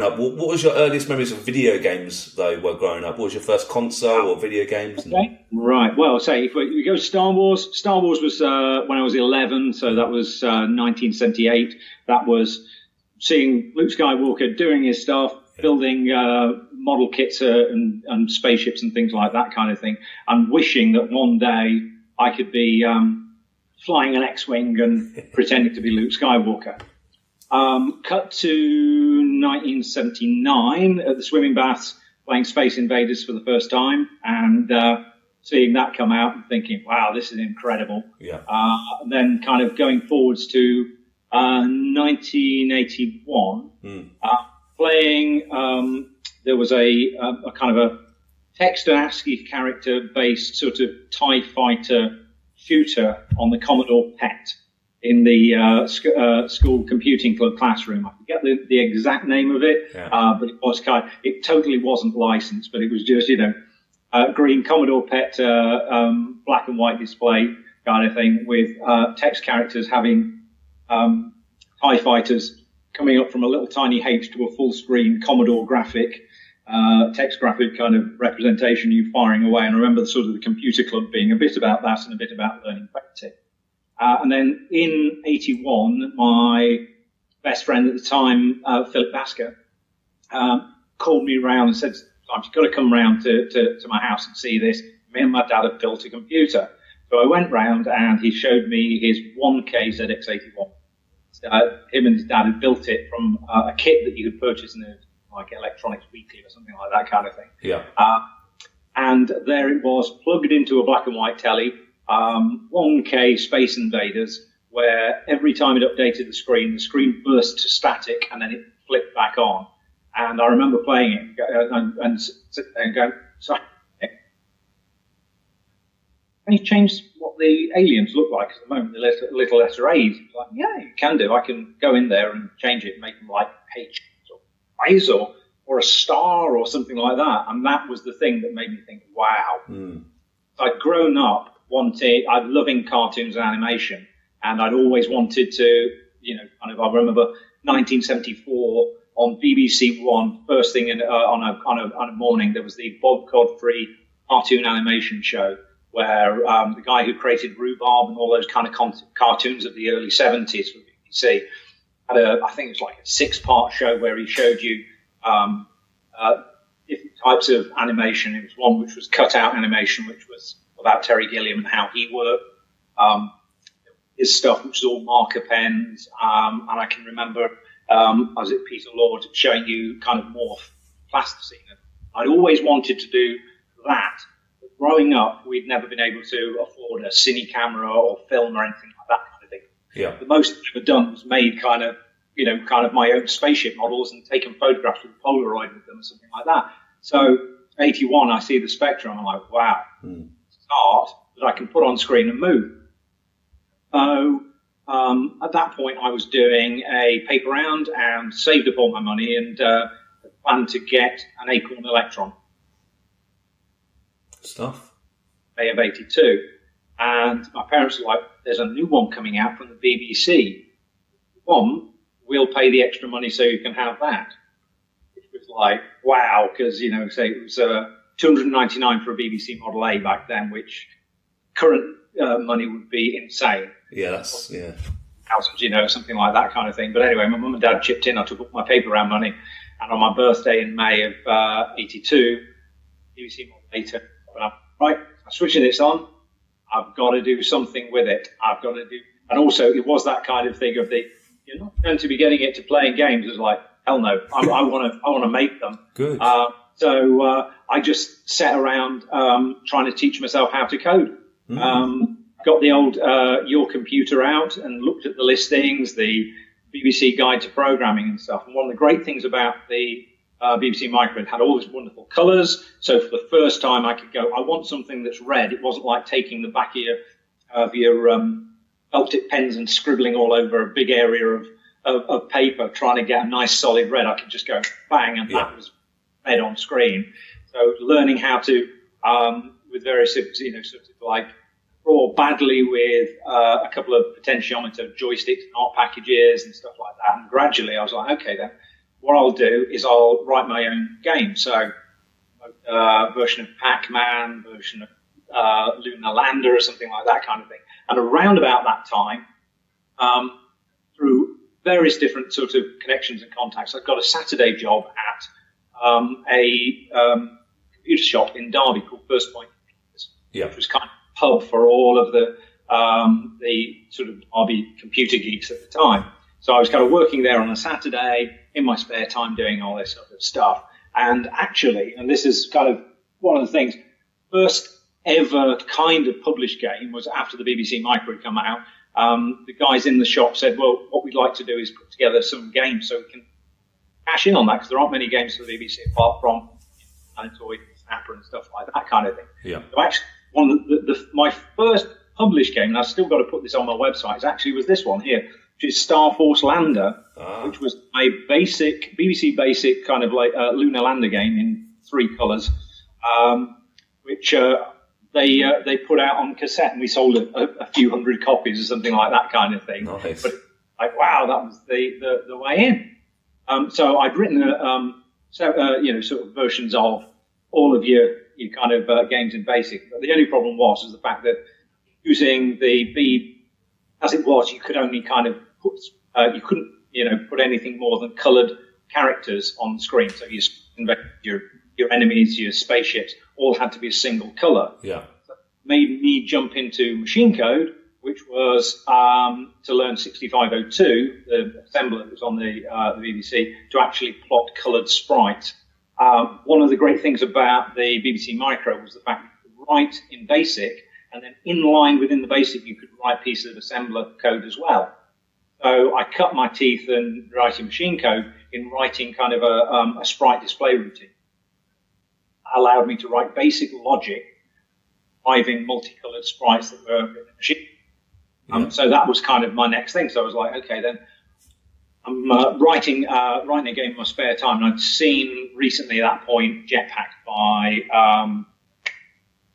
What was your earliest memories of video games, though, while growing up? What was your first console or video games? Okay. Right. Well, say if we go to Star Wars. Star Wars was when I was 11, so that was 1978. That was seeing Luke Skywalker doing his stuff, building model kits and spaceships and things like that kind of thing, and wishing that one day I could be flying an X-wing and pretending to be Luke Skywalker. Cut to 1979 at the swimming baths, playing Space Invaders for the first time, and seeing that come out and thinking, wow, this is incredible. Yeah. And then kind of going forwards to 1981, playing, there was a kind of a text and ASCII character-based sort of TIE fighter shooter on the Commodore PET in the school computing club classroom. I forget the exact name of it, but it was it totally wasn't licensed, but it was just, green Commodore PET, black and white display kind of thing with text characters having TIE fighters coming up from a little tiny H to a full screen Commodore graphic, text graphic kind of representation, you firing away. And I remember the computer club being a bit about that and a bit about learning painting. And then in 81, my best friend at the time, Philip Basker, called me around and said, you've got to come round to my house and see this. Me and my dad had built a computer. So I went round and he showed me his 1K ZX81. Him and his dad had built it from a kit that you could purchase in like Electronics Weekly or something like that kind of thing. Yeah. And there it was, plugged into a black and white telly, 1K Space Invaders, where every time it updated the screen burst to static and then it flipped back on. And I remember playing it and sitting there and going, sorry, can you change what the aliens look like at the moment, the little letter A's? Like, yeah, you can do. I can go in there and change it and make them like H or I's or a star or something like that. And that was the thing that made me think, wow. I'd grown up I'd loving cartoons and animation, and I'd always wanted to, I remember 1974 on BBC One, first thing on a morning, there was the Bob Godfrey cartoon animation show, where the guy who created Rhubarb and all those kind of cartoons of the early 70s for BBC had I think it was like a 6-part show where he showed you different types of animation. It was one which was cutout animation, which was about Terry Gilliam and how he worked. His stuff, which was all marker pens, and I can remember I was at Peter Lord showing you kind of morph plasticine. I'd always wanted to do that. But growing up, we'd never been able to afford a cine camera or film or anything like that kind of thing. Yeah. The most I've ever done was made kind of my own spaceship models and taken photographs with Polaroid with them or something like that. So 81, I see the Spectrum, I'm like, wow, it's art that I can put on screen and move. So at that point, I was doing a paper round and saved up all my money and planned to get an Acorn Electron. Stuff. May of 82. And my parents were like, there's a new one coming out from the BBC. We'll pay the extra money so you can have that. It was like, wow, because, say it was $299 for a BBC Model A back then, which current money would be insane. Yeah, thousands, something like that kind of thing. But anyway, my mum and dad chipped in. I took up my paper round money. And on my birthday in May of 82, BBC Model later, right, I'm switching this on. I've got to do something with it. And also it was that kind of thing of you're not going to be getting it to playing games. It's like, hell no, I want to make them. Good. So I just sat around trying to teach myself how to code. Got the old Your Computer out and looked at the listings, the BBC Guide to Programming and stuff. And one of the great things about the BBC Micro, it had all these wonderful colours. So for the first time I could go, I want something that's red. It wasn't like taking the back of your felt tip pens and scribbling all over a big area of paper, trying to get a nice solid red. I could just go bang, and that was red on screen. So learning how to, with various, sort of like draw badly with a couple of potentiometer joysticks and art packages and stuff like that. And gradually I was like, okay then, what I'll do is I'll write my own game. So, version of Pac-Man, version of Lunar Lander, or something like that kind of thing. And around about that time, through various different sort of connections and contacts, I got a Saturday job at a computer shop in Derby called First Point, which was kind of a pub for all of the sort of Derby computer geeks at the time. So I was kind of working there on a Saturday in my spare time doing all this sort of stuff. And actually, and this is kind of one of the things, first ever kind of published game was after the BBC Micro had come out. The guys in the shop said, well, what we'd like to do is put together some games so we can cash in on that, because there aren't many games for the BBC apart from Toy, Snapper and stuff like that kind of thing. Yeah. So actually, one of my first published game, and I've still got to put this on my website, was this one here, which is Star Force Lander, which was a basic, BBC basic kind of like lunar lander game in 3 colours, which they put out on cassette, and we sold a few hundred copies or something like that kind of thing. Nice. But like, wow, that was the way in. So I'd written sort of versions of all of your kind of games in BASIC. But the only problem was the fact that using the B as it was, you could only kind of put, you couldn't, put anything more than coloured characters on the screen. So your enemies, your spaceships, all had to be a single colour. Yeah. So it made me jump into machine code, which was to learn 6502, the assembler that was on the BBC, to actually plot coloured sprites. One of the great things about the BBC Micro was the fact that you could write in BASIC, and then in line within the BASIC, you could write pieces of assembler code as well. So I cut my teeth in writing machine code in writing kind of a sprite display routine. That allowed me to write basic logic, driving multicolored sprites that were in the machine. So that was kind of my next thing. So I was like, okay, then I'm writing a game in my spare time. And I'd seen recently at that point Jetpack by,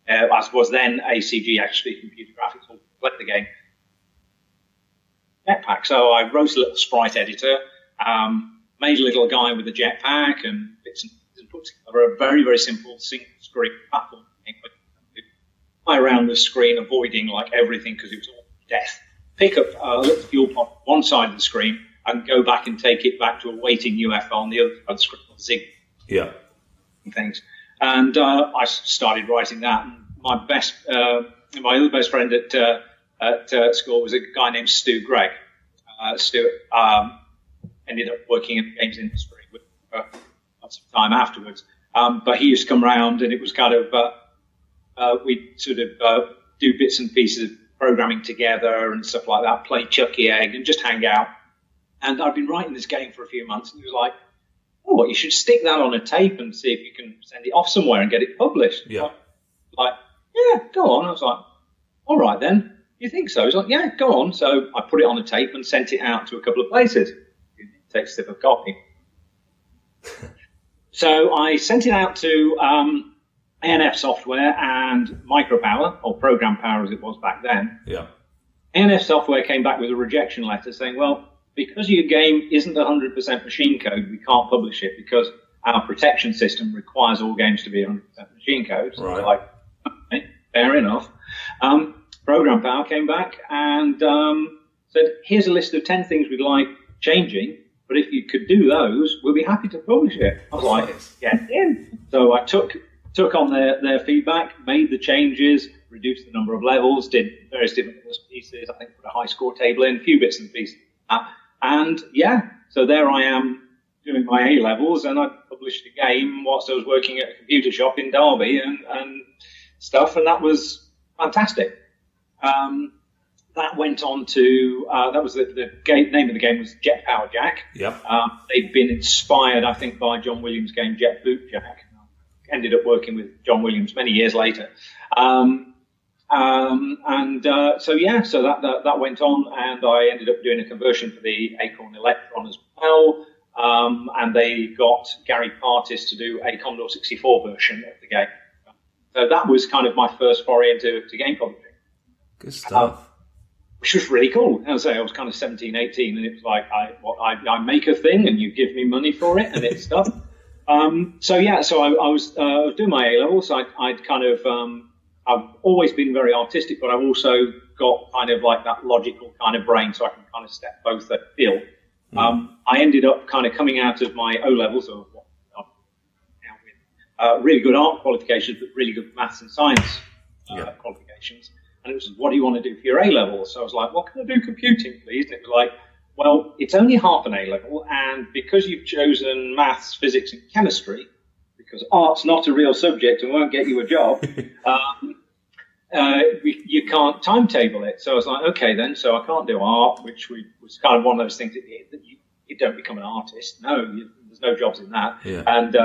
as was then ACG, actually, Computer Graphics, or played the game. Jetpack. So I wrote a little sprite editor, made a little guy with a jetpack and bits and pieces, and put together a very, very simple single screen platform. Fly around the screen, avoiding like everything because it was all death. Pick up a little fuel pod on one side of the screen and go back and take it back to a waiting UFO on the other side of the screen, zig. Yeah. Things. And I started writing that. And my other best friend at school was a guy named Stu Gregg. Stu ended up working in the games industry with some time afterwards. But he used to come around, and it was kind of we'd sort of do bits and pieces of programming together and stuff like that, play Chucky Egg, and just hang out. And I'd been writing this game for a few months, and he was like, "Oh, you should stick that on a tape and see if you can send it off somewhere and get it published." Yeah. Like, yeah, go on. I was like, all right then. You think so? He's like, yeah, go on. So I put it on a tape and sent it out to a couple of places. It takes a sip of coffee. So I sent it out to ANF Software and Micropower, or Program Power as it was back then. Yeah. ANF Software came back with a rejection letter saying, well, because your game isn't 100% machine code, we can't publish it because our protection system requires all games to be 100% machine code. So right. Like, okay, fair enough. Program Power came back and said, here's a list of 10 things we'd like changing, but if you could do those, we'll be happy to publish it. I was like, get in. So I took on their feedback, made the changes, reduced the number of levels, did various different pieces, I think put a high score table in, a few bits and pieces. And yeah, so there I am doing my A levels, and I published a game whilst I was working at a computer shop in Derby and stuff, and that was fantastic. That went on to, that was the name of the game was Jet Power Jack. Yep. They'd been inspired, I think, by John Williams' game Jet Boot Jack. Ended up working with John Williams many years later. So that went on, and I ended up doing a conversion for the Acorn Electron as well. And they got Gary Partis to do a Commodore 64 version of the game. So that was kind of my first foray into game publishing. Good stuff. which was really cool. As I say, I was kind of 17, 18, and it was like, I make a thing and you give me money for it and it's stuff. So I was doing my A-levels. I'd kind of, I've always been very artistic, but I've also got kind of like that logical kind of brain, so I can kind of step both at field. I ended up kind of coming out of my O-levels, or with really good art qualifications, but really good maths and science qualifications. And it was, what do you want to do for your A-level? So I was like, well, can I do computing, please? And it was like, well, it's only half an A-level, and because you've chosen maths, physics, and chemistry, because art's not a real subject and won't get you a job, you can't timetable it. So I was like, okay then, so I can't do art, which was kind of one of those things that you don't become an artist. No, there's no jobs in that. Yeah. And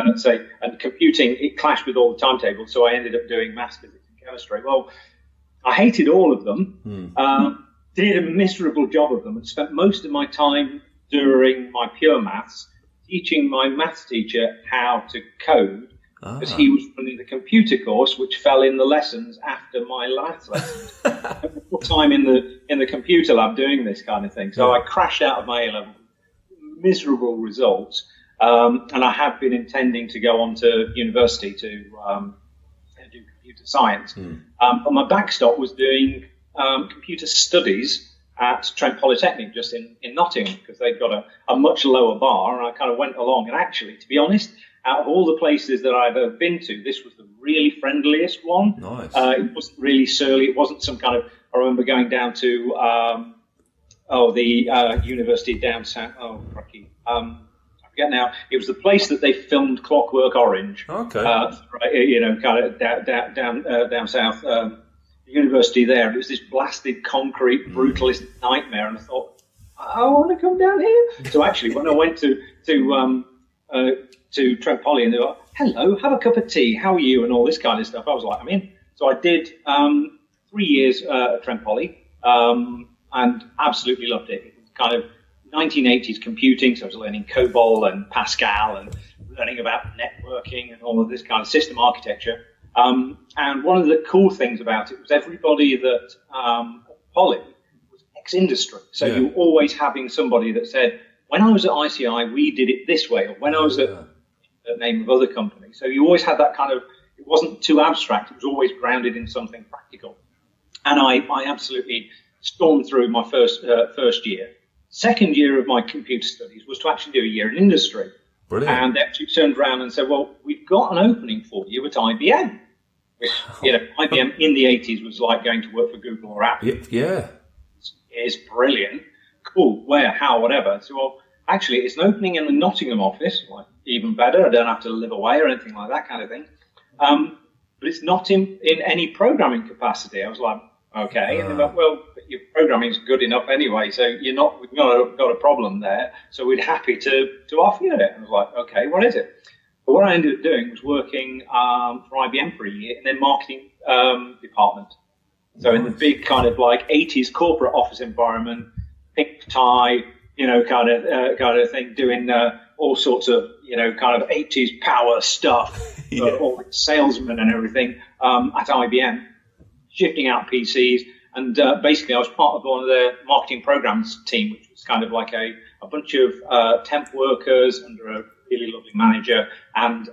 computing, it clashed with all the timetables, so I ended up doing maths, physics, and chemistry. Well, I hated all of them, did a miserable job of them, and spent most of my time during my pure maths teaching my maths teacher how to code, because he was running the computer course, which fell in the lessons after my maths lessons. I spent more time in the computer lab doing this kind of thing. So I crashed out of my A-level, miserable results, and I had been intending to go on to university to do computer science. But my backstop was doing computer studies at Trent Polytechnic, just in Nottingham, because they'd got a much lower bar, and I kind of went along. And actually, to be honest, out of all the places that I've ever been to, this was the really friendliest one. Nice. It wasn't really surly. It wasn't some kind of, I remember going down to, the university down south. Oh, crikey. I forget now. It was the place that they filmed Clockwork Orange. Okay. Kind of down south. The university there. It was this blasted concrete, brutalist nightmare, and I thought, I want to come down here. So actually, when I went to Trent Poly, and they were like, hello, have a cup of tea, how are you, and all this kind of stuff, I was like, I'm in. So I did 3 years at Trent Poly, and absolutely loved it. It was kind of 1980s computing, so I was learning COBOL and Pascal and learning about networking and all of this kind of system architecture. And one of the cool things about it was everybody that Poly was ex-industry. So you were always having somebody that said, when I was at ICI, we did it this way, or when I was at the name of other companies. So you always had that kind of, it wasn't too abstract, it was always grounded in something practical. And I absolutely stormed through my first year. Second year of my computer studies was to actually do a year in industry. Brilliant. And they actually turned around and said, well, we've got an opening for you at IBM. Which, IBM in the 80s was like going to work for Google or Apple. Yeah. It's brilliant. Cool. Where, how, whatever. So, well, actually, it's an opening in the Nottingham office. Like, even better. I don't have to live away or anything like that kind of thing. But it's not in any programming capacity. I was like, okay. And they're like, well, your programming's good enough anyway, so we've not got a problem there. So we're happy to offer you it. And I was like, okay, what is it? But what I ended up doing was working for IBM for a year in their marketing department. So in the big kind of like 80s corporate office environment, pink tie, kind of thing, doing all sorts of, kind of 80s power stuff, all the salesmen and everything at IBM, shifting out PCs. And basically I was part of one of their marketing programs team, which was kind of like a bunch of temp workers under a really lovely manager and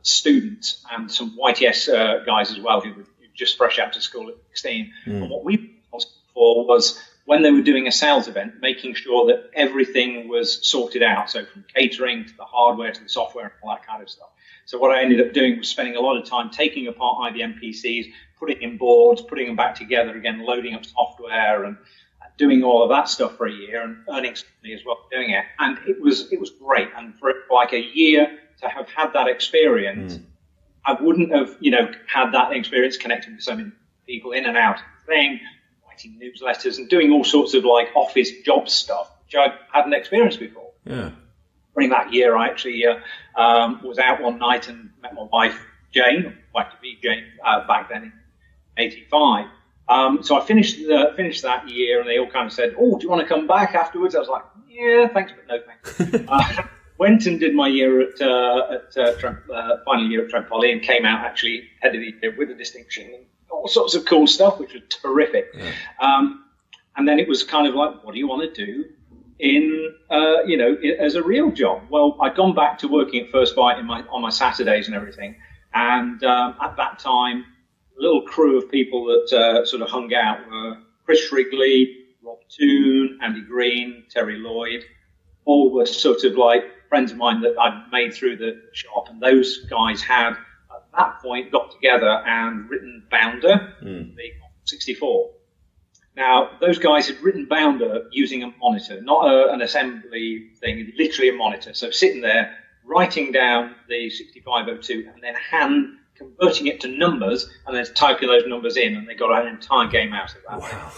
students and some YTS guys as well who were just fresh out of school at 16. And what we were responsible for was, when they were doing a sales event, making sure that everything was sorted out. So from catering to the hardware to the software and all that kind of stuff. So what I ended up doing was spending a lot of time taking apart IBM PCs, putting in boards, putting them back together again, loading up software and doing all of that stuff for a year and earning some money as well doing it. And it was great. And for like a year to have had that experience, I wouldn't have, had that experience connecting with so many people in and out of the thing, writing newsletters and doing all sorts of like office job stuff, which I hadn't experienced before. Yeah. During that year, I actually was out one night and met my wife, Jane, wife-to-be Jane, back then in 85. So I finished that year, and they all kind of said, "Oh, do you want to come back afterwards?" I was like, "Yeah, thanks, but no thanks." Went and did my year at Trent, final year at Trent Poly, and came out actually head of the year with a distinction and all sorts of cool stuff, which was terrific. Yeah. And then it was kind of like, what do you want to do in, as a real job? Well, I'd gone back to working at First Bite on my Saturdays and everything. And at that time, a little crew of people that sort of hung out were Chris Wrigley, Rob Toone, Andy Green, Terry Lloyd. All were sort of like friends of mine that I'd made through the shop. And those guys had, at that point, got together and written Bounder, the 64. Now, those guys had written Bounder using a monitor, not an assembly thing, literally a monitor. So sitting there, writing down the 6502 and then hand converting it to numbers and then typing those numbers in, and they got an entire game out of that. Wow.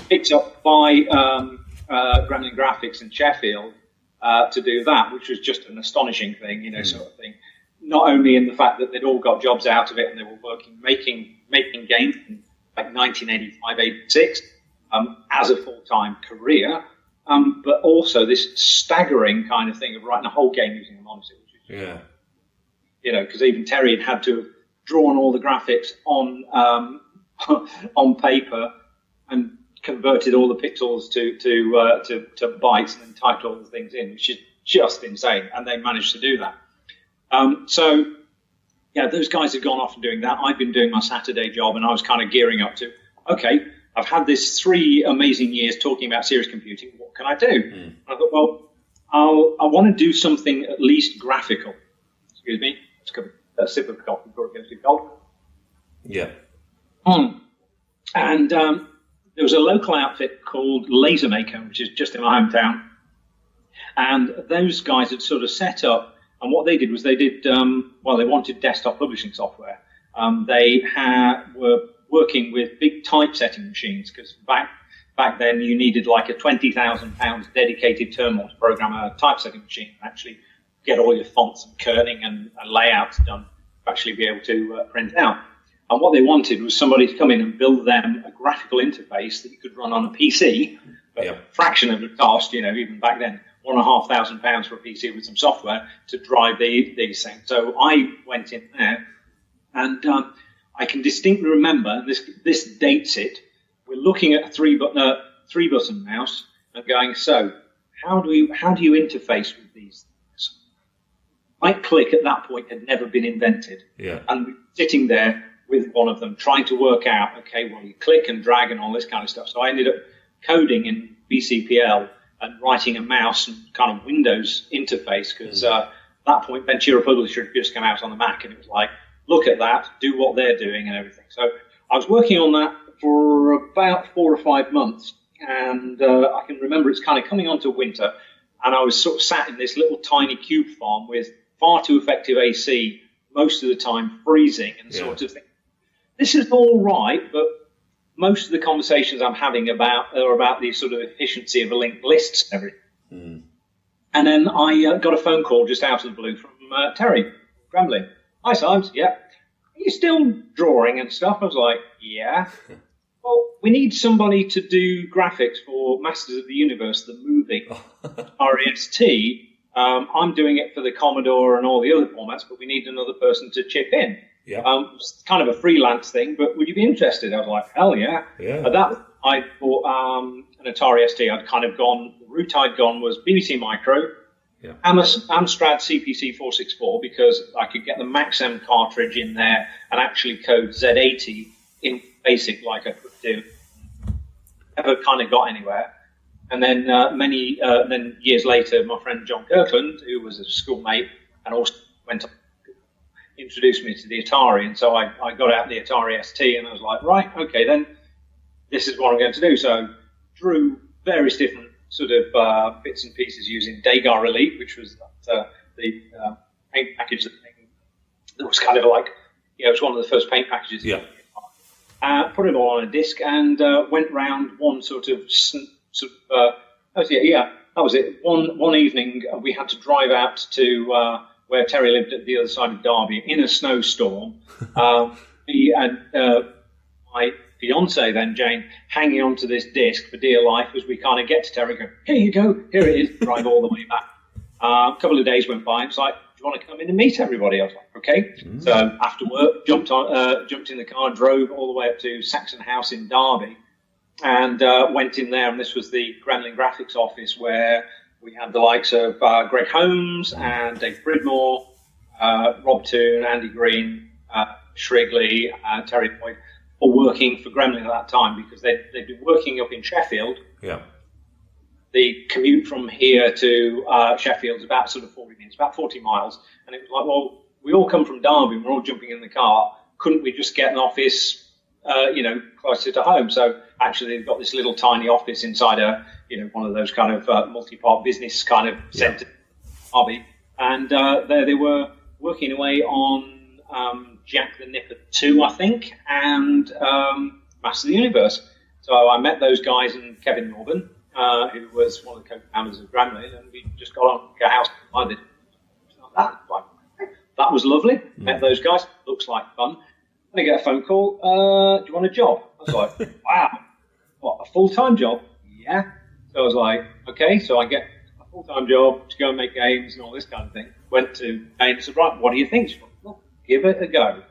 Picked up by Gremlin Graphics in Sheffield to do that, which was just an astonishing thing, sort of thing. Not only in the fact that they'd all got jobs out of it and they were working, making games in like 1985, 86 as a full-time career, but also this staggering kind of thing of writing a whole game using a monitor. Which is, because even Terry had to have drawn all the graphics on on paper and converted all the pixels to bytes and then typed all the things in, which is just insane. And they managed to do that. Those guys had gone off and doing that. I'd been doing my Saturday job, and I was kind of gearing up to, okay, I've had this 3 amazing years talking about serious computing. What can I do? I thought, well, I want to do something at least graphical. Excuse me. Let's have a sip of coffee before it gets too cold. Yeah. And there was a local outfit called Lasermaker, which is just in my hometown. And those guys had sort of set up, and what they did was they wanted desktop publishing software. They were working with big typesetting machines, because back then you needed like a £20,000 dedicated terminal to program a typesetting machine and actually get all your fonts and kerning and layouts done to actually be able to print out. And what they wanted was somebody to come in and build them a graphical interface that you could run on a PC, but a fraction of the cost, even back then. £1,500 for a PC with some software to drive these things. So I went in there, and I can distinctly remember, this dates it, we're looking at a three button mouse and going, so how do you interface with these things? Right click at that point had never been invented. Yeah. And we're sitting there with one of them trying to work out, okay, well, you click and drag and all this kind of stuff. So I ended up coding in BCPL and writing a mouse and kind of Windows interface, because at that point Ventura Publisher had just come out on the Mac, and it was like, look at that, do what they're doing and everything. So I was working on that for about 4 or 5 months, and I can remember it's kind of coming on to winter, and I was sort of sat in this little tiny cube farm with far too effective AC, most of the time freezing, and sort of thinking, this is all right, but most of the conversations I'm having are about the sort of efficiency of a linked lists and everything. And then I got a phone call just out of the blue from Terry Gremlin. Hi, Simon. Yeah. Are you still drawing and stuff? I was like, yeah. Well, we need somebody to do graphics for Masters of the Universe, the movie, REST. I'm doing it for the Commodore and all the other formats, but we need another person to chip in. Yeah. It's kind of a freelance thing, but would you be interested? I was like, hell yeah. At that, I bought an Atari ST. The route I'd gone was BBC Micro, Amstrad CPC 464, because I could get the Maxim cartridge in there and actually code Z80 in BASIC like I could do. Never kind of got anywhere. And then then years later, my friend John Kirkland, who was a schoolmate and also went to introduced me to the Atari, and so I got out the Atari ST, and I was like, right, okay, then this is what I'm going to do. So drew various different sort of bits and pieces using Degar Elite, which was the paint package that was kind of like, it was one of the first paint packages. Yeah. Put it all on a disc and went round one that was it. One evening we had to drive out to where Terry lived at the other side of Derby in a snowstorm. He and my fiance then, Jane, hanging onto this disc for dear life as we kind of get to Terry and go, here you go, here it is, drive all the way back. A couple of days went by, and it's like, do you want to come in and meet everybody? I was like, okay. So after work, jumped in the car, drove all the way up to Saxon House in Derby, and went in there, and this was the Gremlin graphics office where we had the likes of Greg Holmes and Dave Bridmore, Rob Toon, Andy Green, Shrigley, Terry Boyd, all working for Gremlin at that time, because they'd been working up in Sheffield. Yeah. The commute from here to Sheffield is about sort of 40 minutes, about 40 miles. And it was like, well, we all come from Derby and we're all jumping in the car. Couldn't we just get an office, closer to home? So actually they've got this little tiny office inside one of those kind of multi-part business kind of centre, Derby. And there they were working away on Jack the Nipper 2, I think, and Master of the Universe. So I met those guys and Kevin Northern, who was one of the co-founders of Gremlin, and we just got on a house. I did that was lovely. Met those guys. Looks like fun. And I get a phone call. Do you want a job? I was like, wow, what, a full-time job? Yeah. So I was like, okay. So I get a full-time job to go and make games and all this kind of thing. Went to and said, right, what do you think? She went, well, give it a go.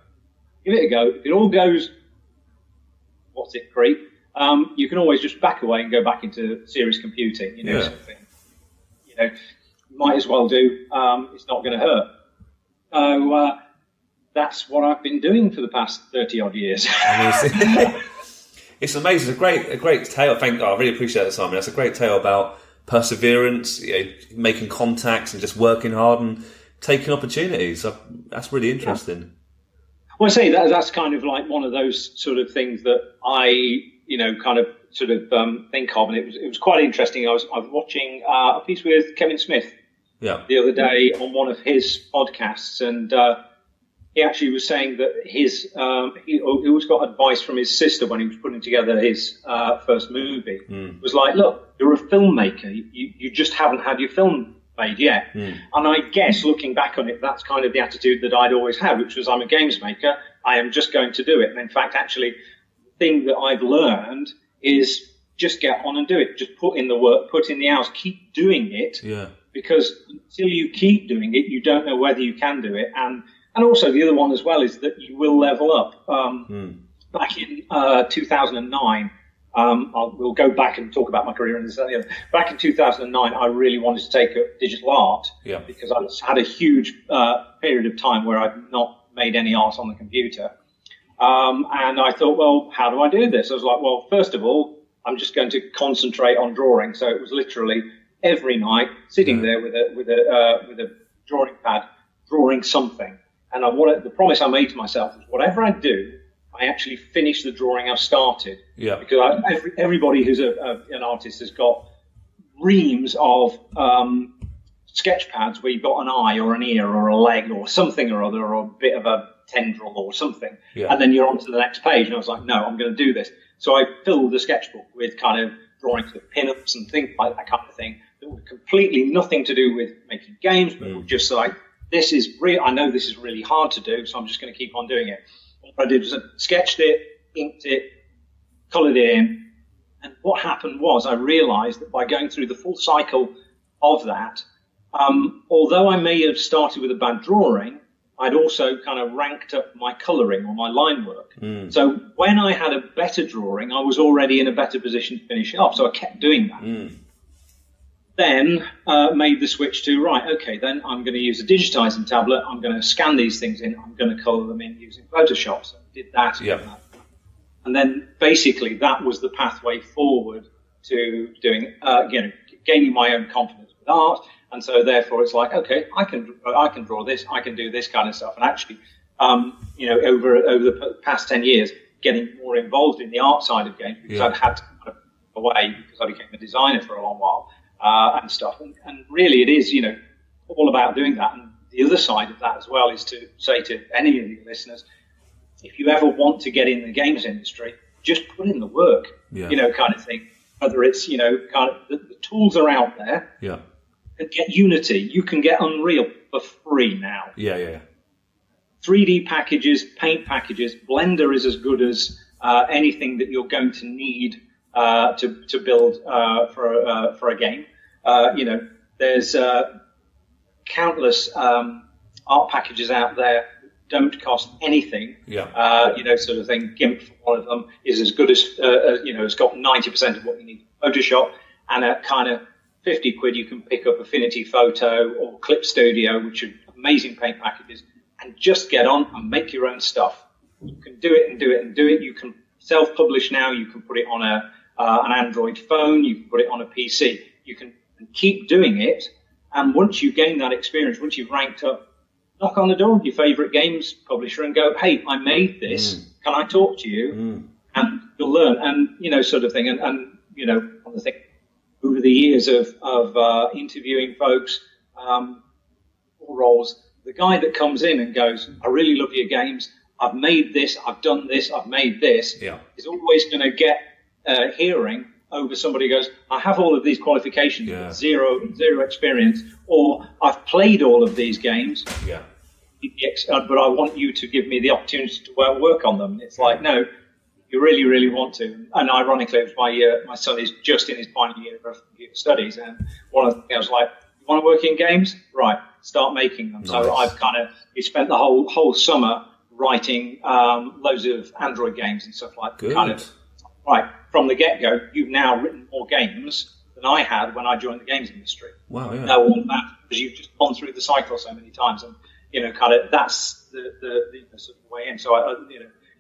Give it a go. If it all goes, what's it, creep? You can always just back away and go back into serious computing, something. Might as well do. It's not going to hurt. So that's what I've been doing for the past 30 odd years. It's amazing. It's a great tale. I really appreciate it, Simon. It's a great tale about perseverance, making contacts, and just working hard and taking opportunities. That's really interesting. Yeah. Well, I say that's kind of like one of those sort of things that I kind of think of, and it was quite interesting. I was watching a piece with Kevin Smith the other day on one of his podcasts, and he actually was saying that he always got advice from his sister when he was putting together his first movie. It was like, look, you're a filmmaker, you just haven't had your film made yet. And I guess looking back on it, that's kind of the attitude that I'd always had, which was, I'm a games maker, I am just going to do it. And in fact, actually, thing that I've learned is just get on and do it. Just put in the work, put in the hours, keep doing it. Yeah. Because until you keep doing it, you don't know whether you can do it. And also the other one as well is that you will level up. Back in 2009, we'll go back and talk about my career in this. Back in 2009, I really wanted to take up digital art because I had a huge period of time where I'd not made any art on the computer. And I thought, well, how do I do this? I was like, well, first of all, I'm just going to concentrate on drawing. So it was literally every night sitting there with a drawing pad, drawing something. And the promise I made to myself was, whatever I do, I actually finish the drawing I've started. Yeah. Because everybody who's an artist has got reams of sketch pads where you've got an eye or an ear or a leg or something or other, or a bit of a tendril or something, and then you're on to the next page. And I was like, no, I'm going to do this. So I filled the sketchbook with kind of drawings of pin-ups and things like that kind of thing that were completely nothing to do with making games, but were just like, this is real. I know this is really hard to do, so I'm just going to keep on doing it. What I did was I sketched it, inked it, coloured it in, and what happened was I realised that by going through the full cycle of that, although I may have started with a bad drawing, I'd also kind of ranked up my colouring or my line work. So when I had a better drawing, I was already in a better position to finish it off. So I kept doing that. Then made the switch to, right, okay, then I'm going to use a digitising tablet. I'm going to scan these things in. I'm going to colour them in using Photoshop. So I did that. And then basically that was the pathway forward to doing, gaining my own confidence with art. And so therefore it's like, okay, I can draw this, I can do this kind of stuff. And actually, over the past 10 years, getting more involved in the art side of games because I'd had to kind of away because I became a designer for a long while and stuff. And really it is, all about doing that. And the other side of that as well is to say to any of your listeners, if you ever want to get in the games industry, just put in the work, kind of thing. Whether it's, kind of the tools are out there. Yeah. Get Unity. You can get Unreal for free now. 3D packages, paint packages. Blender is as good as anything that you're going to need to build for a game. There's countless art packages out there. don't cost anything. Yeah. Sort of thing. GIMP, for one of them, is as good as, it's got 90% of what you need for Photoshop. And at kind of 50 quid, you can pick up Affinity Photo or Clip Studio, which are amazing paint packages, and just get on and make your own stuff. You can do it and do it and do it. You can self-publish now. You can put it on an Android phone. You can put it on a PC. You can keep doing it. And once you gain that experience, once you've ranked up, knock on the door of your favorite games publisher and go, hey, I made this. Can I talk to you? And you'll learn. And, sort of thing. And on the thing, over the years of interviewing folks for roles, the guy that comes in and goes, I really love your games. I've made this. I've done this. I've made this. Yeah. Is always going to get hearing over somebody who goes, I have all of these qualifications, but zero experience, or I've played all of these games, but I want you to give me the opportunity to work on them. It's like, no, you really, really want to. And ironically, it was my son is just in his final year of computer studies, and one of the things I was like, you want to work in games? Right, start making them. Nice. So I've he spent the whole summer writing loads of Android games and stuff like that. Right, from the get-go, you've now written more games than I had when I joined the games industry. Wow, yeah. Know all that because you've just gone through the cycle so many times, and that's the sort of way in. So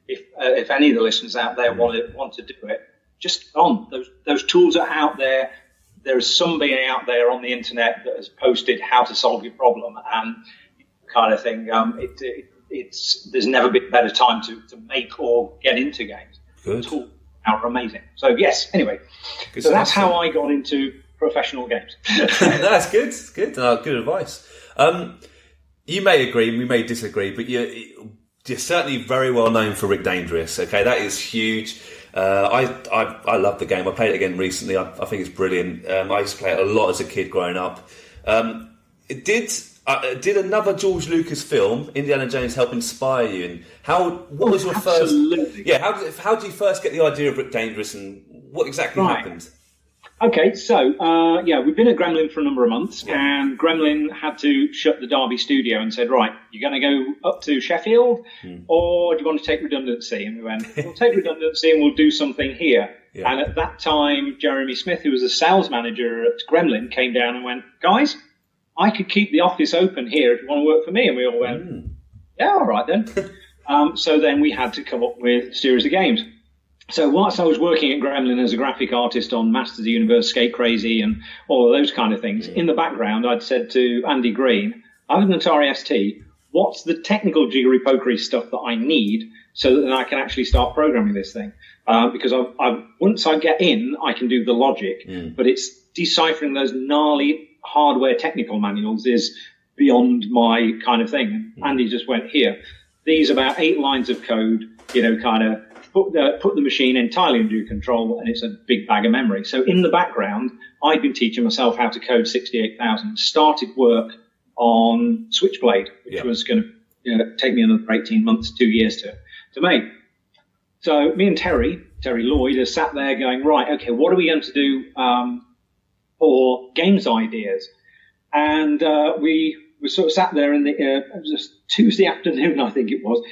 if any of the listeners out there want to do it, just on those tools are out there. There is somebody out there on the internet that has posted how to solve your problem, and kind of thing. There's never been a better time to make or get into games. Good. Tools are amazing. So yes. Anyway, so that's how I got into professional games. That's good. It's good. Good advice. You may agree, we may disagree, but you're certainly very well known for Rick Dangerous. Okay, that is huge. I love the game. I played it again recently. I think it's brilliant. I used to play it a lot as a kid growing up. Did another George Lucas film, Indiana Jones, help inspire you? And what was your first? Yeah, how did you first get the idea of Rick Dangerous, and what exactly happened? Okay, so we've been at Gremlin for a number of months, and Gremlin had to shut the Derby studio and said, right, you're going to go up to Sheffield, or do you want to take redundancy? And we went, we'll take redundancy and we'll do something here. Yeah. And at that time, Jeremy Smith, who was a sales manager at Gremlin, came down and went, guys, I could keep the office open here if you want to work for me. And we all went, yeah, all right then. So then we had to come up with a series of games. So whilst I was working at Gremlin as a graphic artist on Masters of the Universe, Skate Crazy, and all of those kind of things, in the background I'd said to Andy Green, I have an Atari ST, what's the technical jiggery-pokery stuff that I need so that then I can actually start programming this thing? Because once I get in, I can do the logic, but it's deciphering those gnarly hardware technical manuals is beyond my kind of thing. Andy just went, here, these about 8 lines of code, put the machine entirely under your control, and it's a big bag of memory. So in the background, I'd been teaching myself how to code 68,000, started work on Switchblade, which was going to take me another 18 months, 2 years to make. So me and Terry Lloyd, are sat there going, right, okay, what are we going to do for games ideas? And we sort of sat there in it was a Tuesday afternoon, I think it was,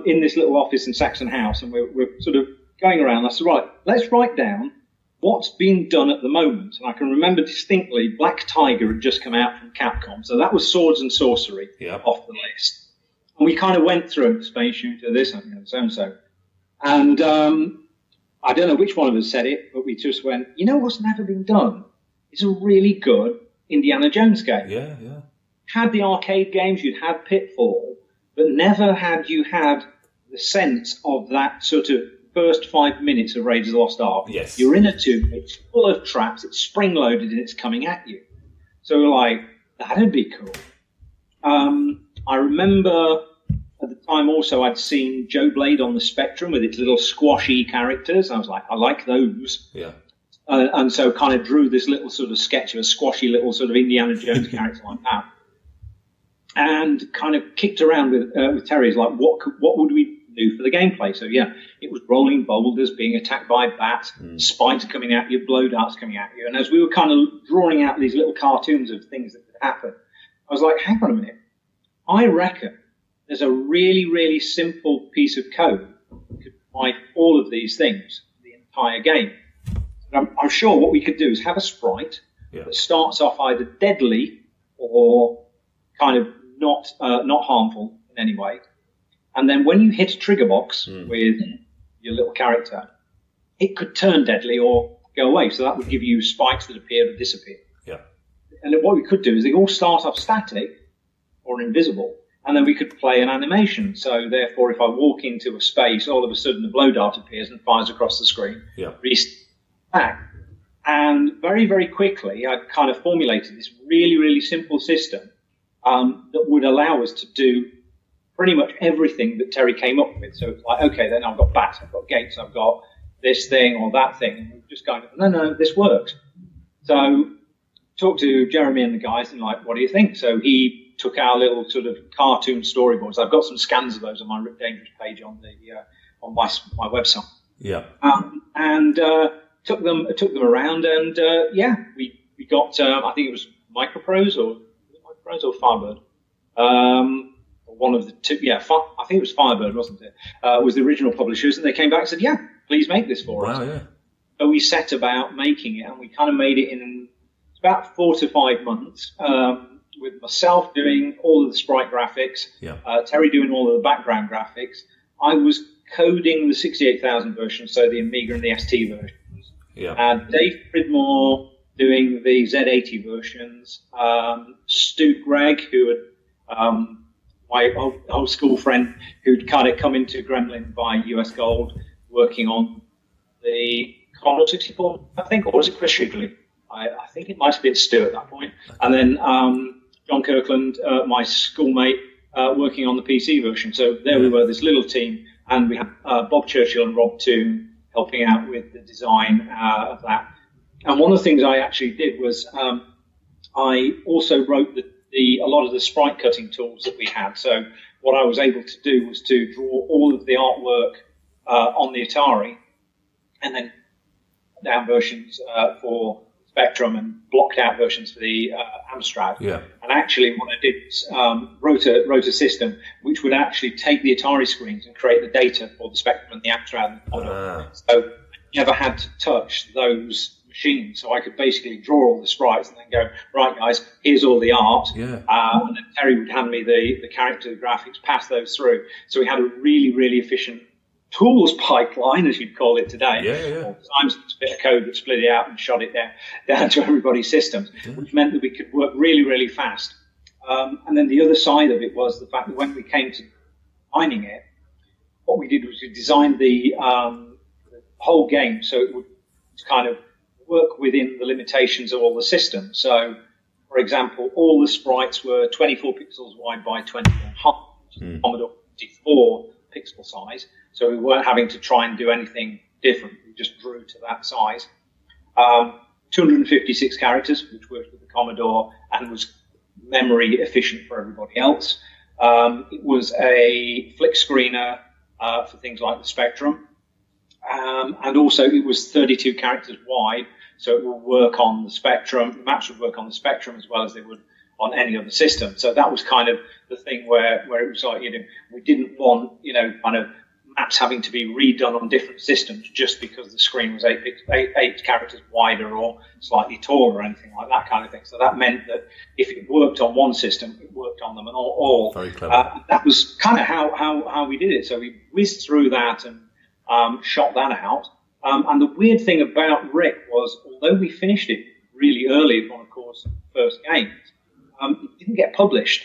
in this little office in Saxon House, and we're sort of going around. I said, right, let's write down what's being done at the moment. And I can remember distinctly Black Tiger had just come out from Capcom, so that was Swords and Sorcery off the list. And we kind of went through Space Shooter, this, and so. And I don't know which one of us said it, but we just went, what's never been done? It's a really good Indiana Jones game. Yeah. Had the arcade games, you'd had Pitfall, but never had you had the sense of that sort of first 5 minutes of Raiders of the Lost Ark. Yes. You're in a tube, it's full of traps, it's spring-loaded, and it's coming at you. So we're like, that'd be cool. I remember at the time also I'd seen Joe Blade on the Spectrum with its little squashy characters. I was like, I like those. Yeah. And so kind of drew this little sort of sketch of a squashy little sort of Indiana Jones character like that. And kind of kicked around with Terry's like, what would we do for the gameplay? So it was rolling boulders, being attacked by bats, spikes coming at you, blow darts coming at you. And as we were kind of drawing out these little cartoons of things that could happen, I was like, hang on a minute. I reckon there's a really, really simple piece of code that could provide all of these things, the entire game. And I'm sure what we could do is have a sprite that starts off either deadly or kind of not harmful in any way. And then when you hit a trigger box with your little character, it could turn deadly or go away. So that would give you spikes that appear or disappear. Yeah. And then what we could do is they all start off static or invisible, and then we could play an animation. So therefore, if I walk into a space, all of a sudden the blow dart appears and fires across the screen. Yeah. Back. And very, very quickly, I kind of formulated this really, really simple system that would allow us to do pretty much everything that Terry came up with. So it's like, okay, then I've got bats, I've got gates, I've got this thing or that thing. And we're just going, no, this works. So talked to Jeremy and the guys and like, what do you think? So he took our little sort of cartoon storyboards. I've got some scans of those on my Rick Dangerous page on the on my website. Yeah. And took them around, and we got I think it was Microprose or Firebird. One of the two, I think it was Firebird, wasn't it? Was the original publishers, and they came back and said, yeah, please make this for us. Yeah. So we set about making it, and we kind of made it in about 4 to 5 months, with myself doing all of the sprite graphics, Terry doing all of the background graphics. I was coding the 68,000 version, so the Amiga and the ST versions. Yeah. Dave Pridmore doing the Z80 versions. Stu Gregg, who had my old school friend, who'd kind of come into Gremlin by US Gold, working on the Commodore 64, I think, or was it Chris Shigley? I think it might have been Stu at that point. Okay. And then John Kirkland, my schoolmate, working on the PC version. So there we were, this little team, and we had Bob Churchill and Rob Toon helping out with the design of that. And one of the things I actually did was I also wrote a lot of the sprite cutting tools that we had. So what I was able to do was to draw all of the artwork on the Atari, and then down versions for Spectrum and blocked out versions for the Amstrad. Yeah. And actually what I did was wrote a system which would actually take the Atari screens and create the data for the Spectrum and the Amstrad and the Commodore. So I never had to touch those machines. So I could basically draw all the sprites and then go, right, guys, here's all the art. Yeah. And then Terry would hand me the character graphics, pass those through. So we had a really, really efficient tools pipeline, as you'd call it today. Or Simon's bit of code that split it out and shot it down to everybody's systems, which meant that we could work really, really fast. And then the other side of it was the fact that when we came to designing it, what we did was we designed the whole game so it would kind of work within the limitations of all the systems. So, for example, all the sprites were 24 pixels wide by 20.5, Commodore 64 pixel size. So we weren't having to try and do anything different. We just drew to that size. 256 characters, which worked with the Commodore and was memory efficient for everybody else. It was a flick screener for things like the Spectrum. And also it was 32 characters wide, so it would work on the Spectrum. The maps would work on the Spectrum as well as they would on any other system. So that was kind of the thing where it was like, we didn't want, kind of maps having to be redone on different systems just because the screen was eight characters wider or slightly taller or anything like that kind of thing. So that meant that if it worked on one system, it worked on them all. Very clever. That was kind of how we did it. So we whizzed through that and shot that out. And the weird thing about Rick was, although we finished it really early on, of course, first games, it didn't get published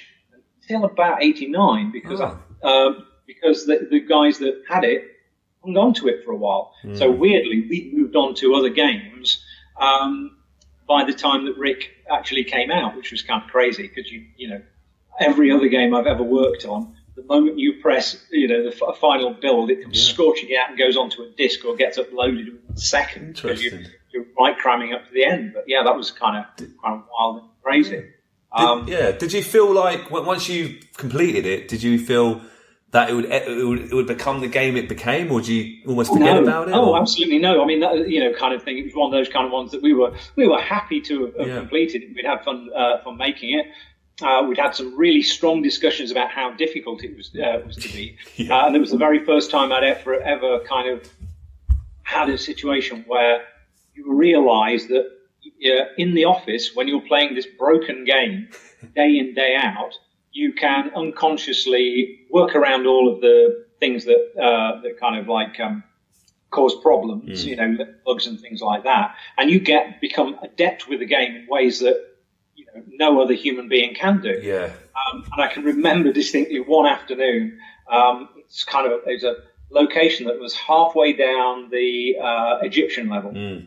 until about 89 because the guys that had it hung on to it for a while. So weirdly, we moved on to other games by the time that Rick actually came out, which was kind of crazy because every other game I've ever worked on, the moment you press the final build, it comes scorching out and goes onto a disc or gets uploaded in a second. Interesting. You're right cramming up to the end. But yeah, that was kind of wild and crazy. Did you feel like once you completed it, did you feel that it would become the game it became, or did you almost forget about it? Oh, absolutely no. I mean, that kind of thing. It was one of those kind of ones that we were happy to have completed. We'd had fun making it. we'd had some really strong discussions about how difficult it was to be. And it was the very first time I'd ever kind of had a situation where you realise that in the office, when you're playing this broken game day in, day out, you can unconsciously work around all of the things that kind of like cause problems, bugs and things like that. And you become adept with the game in ways that no other human being can do. Yeah. And I can remember distinctly one afternoon, it's a location that was halfway down the Egyptian level.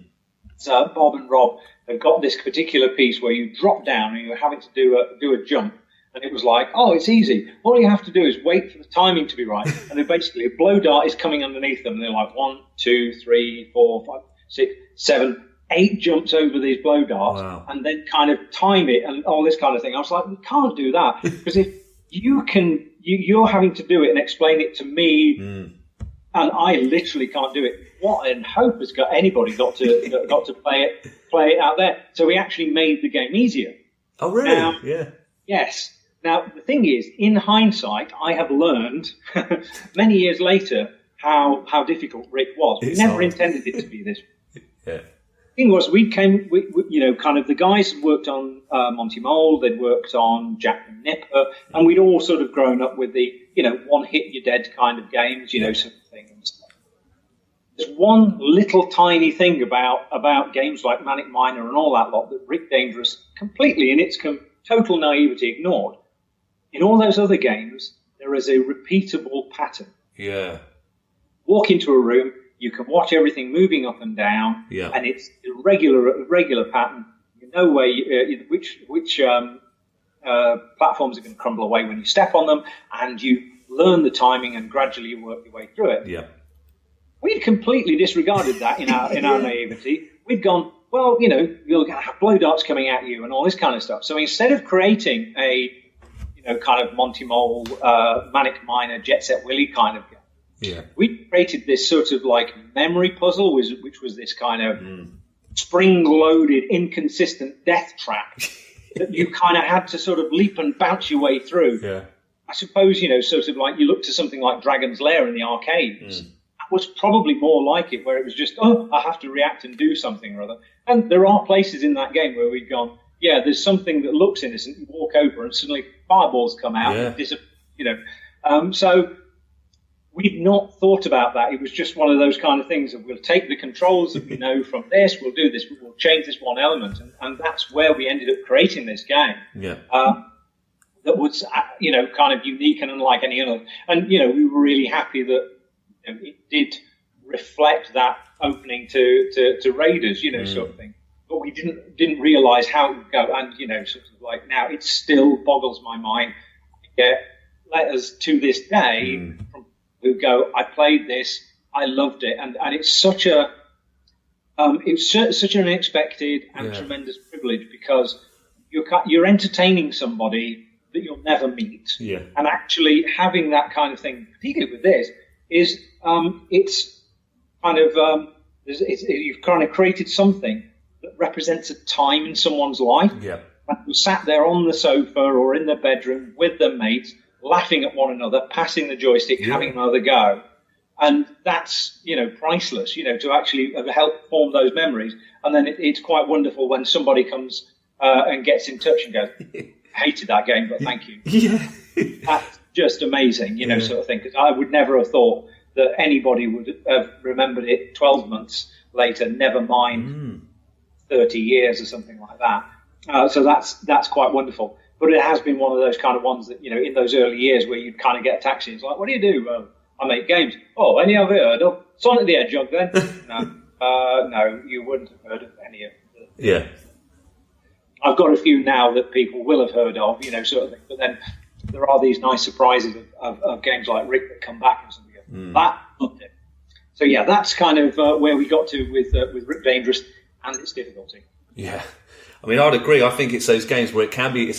So Bob and Rob have got this particular piece where you drop down and you're having to do a jump. And it was like, oh, it's easy. All you have to do is wait for the timing to be right. And then basically a blow dart is coming underneath them. And they're like 1, 2, 3, 4, 5, 6, 7, 8 jumps over these blow darts, and then kind of time it and all this kind of thing. I was like, we can't do that, because if you're having to do it and explain it to me, and I literally can't do it. What in hope has anybody got to play it out there? So we actually made the game easier. Oh, really? Yeah. Yes. Now the thing is, in hindsight, I have learned many years later how difficult Rick was. We never intended it to be this. Yeah. Thing was, kind of the guys had worked on Monty Mole, they'd worked on Jack the Nipper, and we'd all sort of grown up with the, one hit you're dead kind of games, sort of thing and stuff. There's one little tiny thing about games like Manic Miner and all that lot that Rick Dangerous completely, in its total naivety, ignored. In all those other games, there is a repeatable pattern. Yeah. Walk into a room, you can watch everything moving up and down, and it's a regular pattern. You know which platforms are going to crumble away when you step on them, and you learn the timing and gradually work your way through it. Yeah. We'd completely disregarded that in our naivety. We'd gone, well, you'll have blow darts coming at you and all this kind of stuff. So instead of creating a kind of Monty Mole, Manic Miner, Jet Set Willy kind of game, we created this sort of like memory puzzle, which was this kind of spring-loaded, inconsistent death trap that you kind of had to sort of leap and bounce your way through. Yeah. I suppose, sort of like you look to something like Dragon's Lair in the arcades. That was probably more like it, where it was just, I have to react and do something or other. And there are places in that game where we've gone, there's something that looks innocent. You walk over and suddenly fireballs come out. And so we've not thought about that. It was just one of those kind of things that we'll take the controls that we know from this, we'll do this, we'll change this one element. And that's where we ended up creating this game. That was, kind of unique and unlike any other. And, we were really happy that it did reflect that opening to Raiders, sort of thing. But we didn't realise how it would go. And, sort of like now it still boggles my mind. I get letters to this day from who go, I played this, I loved it. And it's such an unexpected and tremendous privilege, because you're entertaining somebody that you'll never meet. Yeah. And actually having that kind of thing, particularly with this, is it's kind of you've kind of created something that represents a time in someone's life. Yeah. And who sat there on the sofa or in their bedroom with their mates, laughing at one another, passing the joystick, having another go. And that's, priceless, to actually help form those memories. And then it's quite wonderful when somebody comes and gets in touch and goes, hated that game, but thank you. Yeah. That's just amazing, sort of thing. Because I would never have thought that anybody would have remembered it 12 months later, never mind 30 years or something like that. So that's quite wonderful. But it has been one of those kind of ones that, in those early years where you'd kind of get a taxi. It's like, what do you do? Well, I make games. Oh, any of it heard of Sonic the Hedgehog then? No, you wouldn't have heard of any of them. Yeah. I've got a few now that people will have heard of, sort of thing. But then there are these nice surprises of games like Rick that come back and something. That loved it. So yeah, that's kind of where we got to with Rick Dangerous and its difficulty. Yeah. I mean, I'd agree. I think it's those games where it can be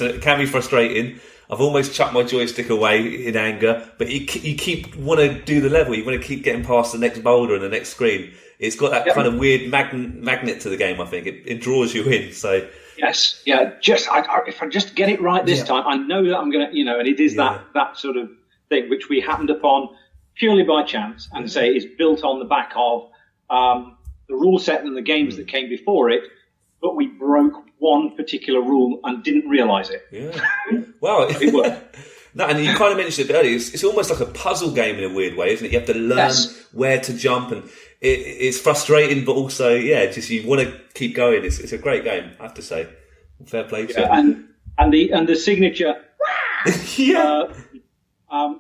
frustrating. I've almost chucked my joystick away in anger, but you keep want to do the level. You want to keep getting past the next boulder and the next screen. It's got that kind of weird magnet to the game. I think it draws you in. So Yes, yeah. If I just get it right this time, I know that I'm gonna, and it is that sort of thing which we happened upon purely by chance, and say is built on the back of the rule set and the games that came before it, but we broke one particular rule and didn't realise it. Yeah. Wow. It worked. No, and you kind of mentioned it earlier. It's almost like a puzzle game in a weird way, isn't it? You have to learn where to jump, and it's frustrating, but also, just you want to keep going. It's a great game, I have to say. Fair play to it. And the signature,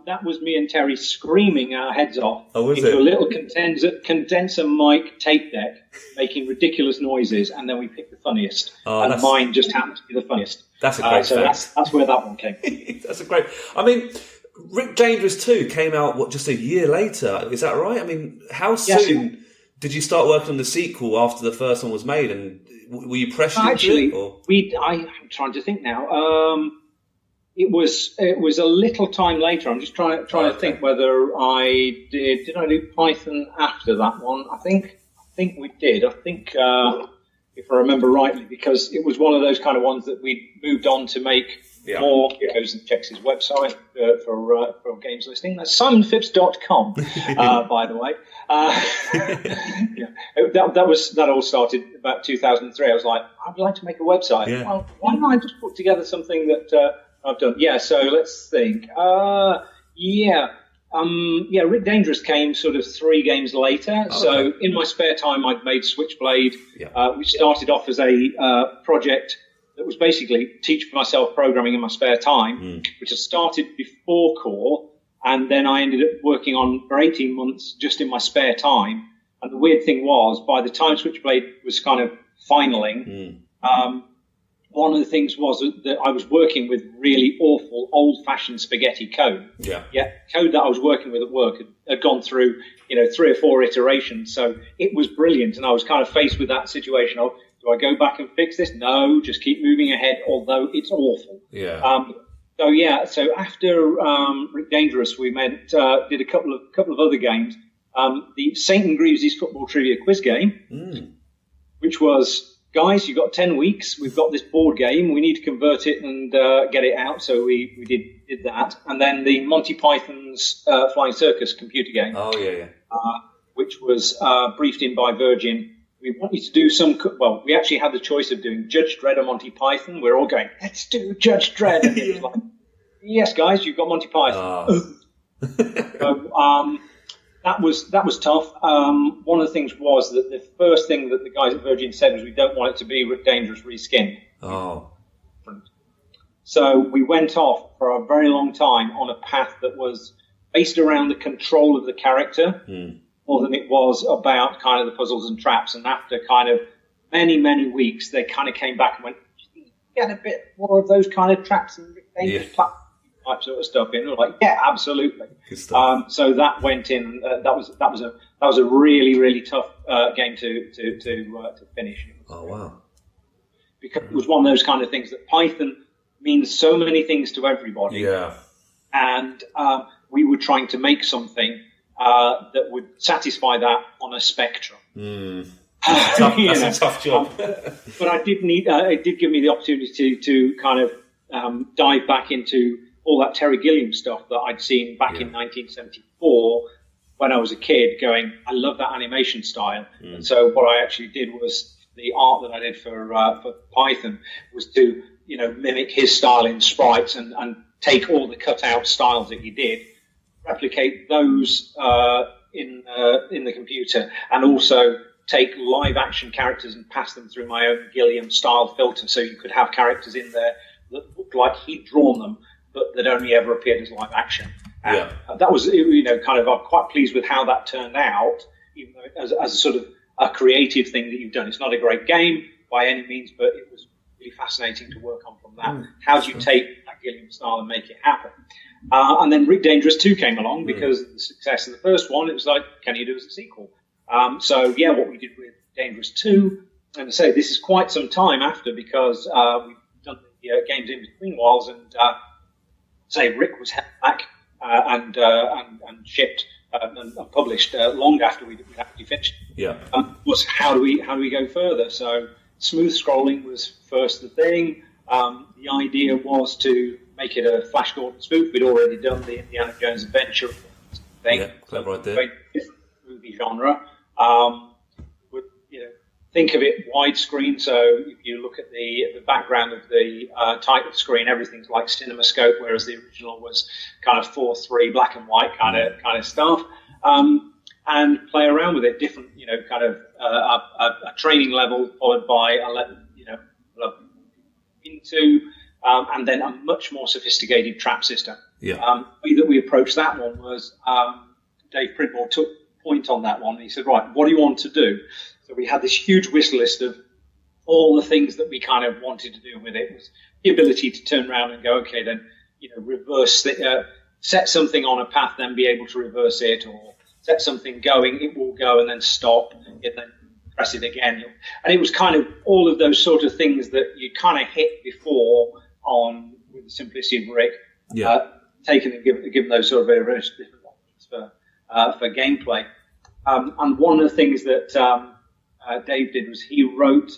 that was me and Terry screaming our heads off into a little condenser mic tape deck, making ridiculous noises, and then we picked the funniest. And mine just happened to be the funniest. That's a great fact. That's where that one came from. That's a great... I mean, Rick Dangerous 2 came out, just a year later? Is that right? I mean, how soon did you start working on the sequel after the first one was made? And were you pressured into it? I'm trying to think now. It was a little time later. I'm just trying to think whether I did. Did I do Python after that one? I think we did. I think if I remember rightly, because it was one of those kind of ones that we moved on to make more. He goes and checks his website for games listing. That's simonphipps.com, by the way. That all started about 2003. I was like, I'd like to make a website. Yeah. Well, why don't I just put together something that I've done? Yeah. So let's think. Rick Dangerous came sort of 3 games later. Oh, so in my spare time, I'd made Switchblade, which started off as a project that was basically teach myself programming in my spare time, which had started before Core, and then I ended up working on for 18 months just in my spare time. And the weird thing was, by the time Switchblade was kind of finaling, one of the things was that I was working with really awful, old-fashioned spaghetti code. Code that I was working with at work had gone through, 3 or 4 iterations. So it was brilliant, and I was kind of faced with that situation of, do I go back and fix this? No, just keep moving ahead, although it's awful. So after Rick Dangerous, we did a couple of other games. The St. and Greaves' football trivia quiz game, which was, guys, you've got 10 weeks. We've got this board game. We need to convert it and get it out. So we did that. And then the Monty Python's Flying Circus computer game. Which was briefed in by Virgin. We want you to do we actually had the choice of doing Judge Dredd or Monty Python. We're all going, let's do Judge Dredd. And it was like, yes, guys, you've got Monty Python. That was tough. One of the things was that the first thing that the guys at Virgin said was, we don't want it to be Rick Dangerous reskinned. So we went off for a very long time on a path that was based around the control of the character more than it was about kind of the puzzles and traps. And after kind of many, many weeks, they kind of came back and went, get a bit more of those kind of traps and Rick Dangerous type sort of stuff in. And we were like, yeah, absolutely. So that went in. That was a really, really tough game to finish. Oh wow! Because it was one of those kind of things that Python means so many things to everybody. Yeah. And we were trying to make something that would satisfy that on a spectrum. That's a tough job. But I did need. It did give me the opportunity to kind of dive back into all that Terry Gilliam stuff that I'd seen back in 1974 when I was a kid, going, I love that animation style. And so what I actually did was, the art that I did for Python was to, mimic his style in sprites and take all the cutout styles that he did, replicate those in the computer, and also take live action characters and pass them through my own Gilliam style filter, so you could have characters in there that looked like he'd drawn them, but that only ever appeared as live action. And that was, kind of, I'm quite pleased with how that turned out, even though as a sort of a creative thing that you've done. It's not a great game by any means, but it was really fascinating to work on from that. How do you take that Gilliam style and make it happen? And then Rick Dangerous 2 came along because of the success of the first one. It was like, can you do as a sequel? What we did with Dangerous 2, and I say this is quite some time after, because we've done the games in between whiles, and Rick was held back and shipped and published long after we'd actually finished. Yeah. Was how do we go further? So smooth scrolling was first the thing. The idea was to make it a Flash Gordon spoof. We'd already done the Indiana Jones Adventure thing. Yeah, clever idea. Different movie genre. Think of it widescreen. So if you look at the background of the type of screen, everything's like CinemaScope, whereas the original was kind of 4:3 black and white kind of stuff. And play around with it, different, kind of a training level followed by and then a much more sophisticated trap system. Yeah. The way that we approached that one was Dave Pridmore took point on that one. And he said, right, what do you want to do? So we had this huge wish list of all the things that we kind of wanted to do with it. It was the ability to turn around and go, okay, then, reverse, set something on a path, then be able to reverse it, or set something going, it will go and then stop, and then press it again. And it was kind of all of those sort of things that you kind of hit before on with the simplicity of Rick, taken and given those sort of very different options for gameplay. And one of the things that Dave did was he wrote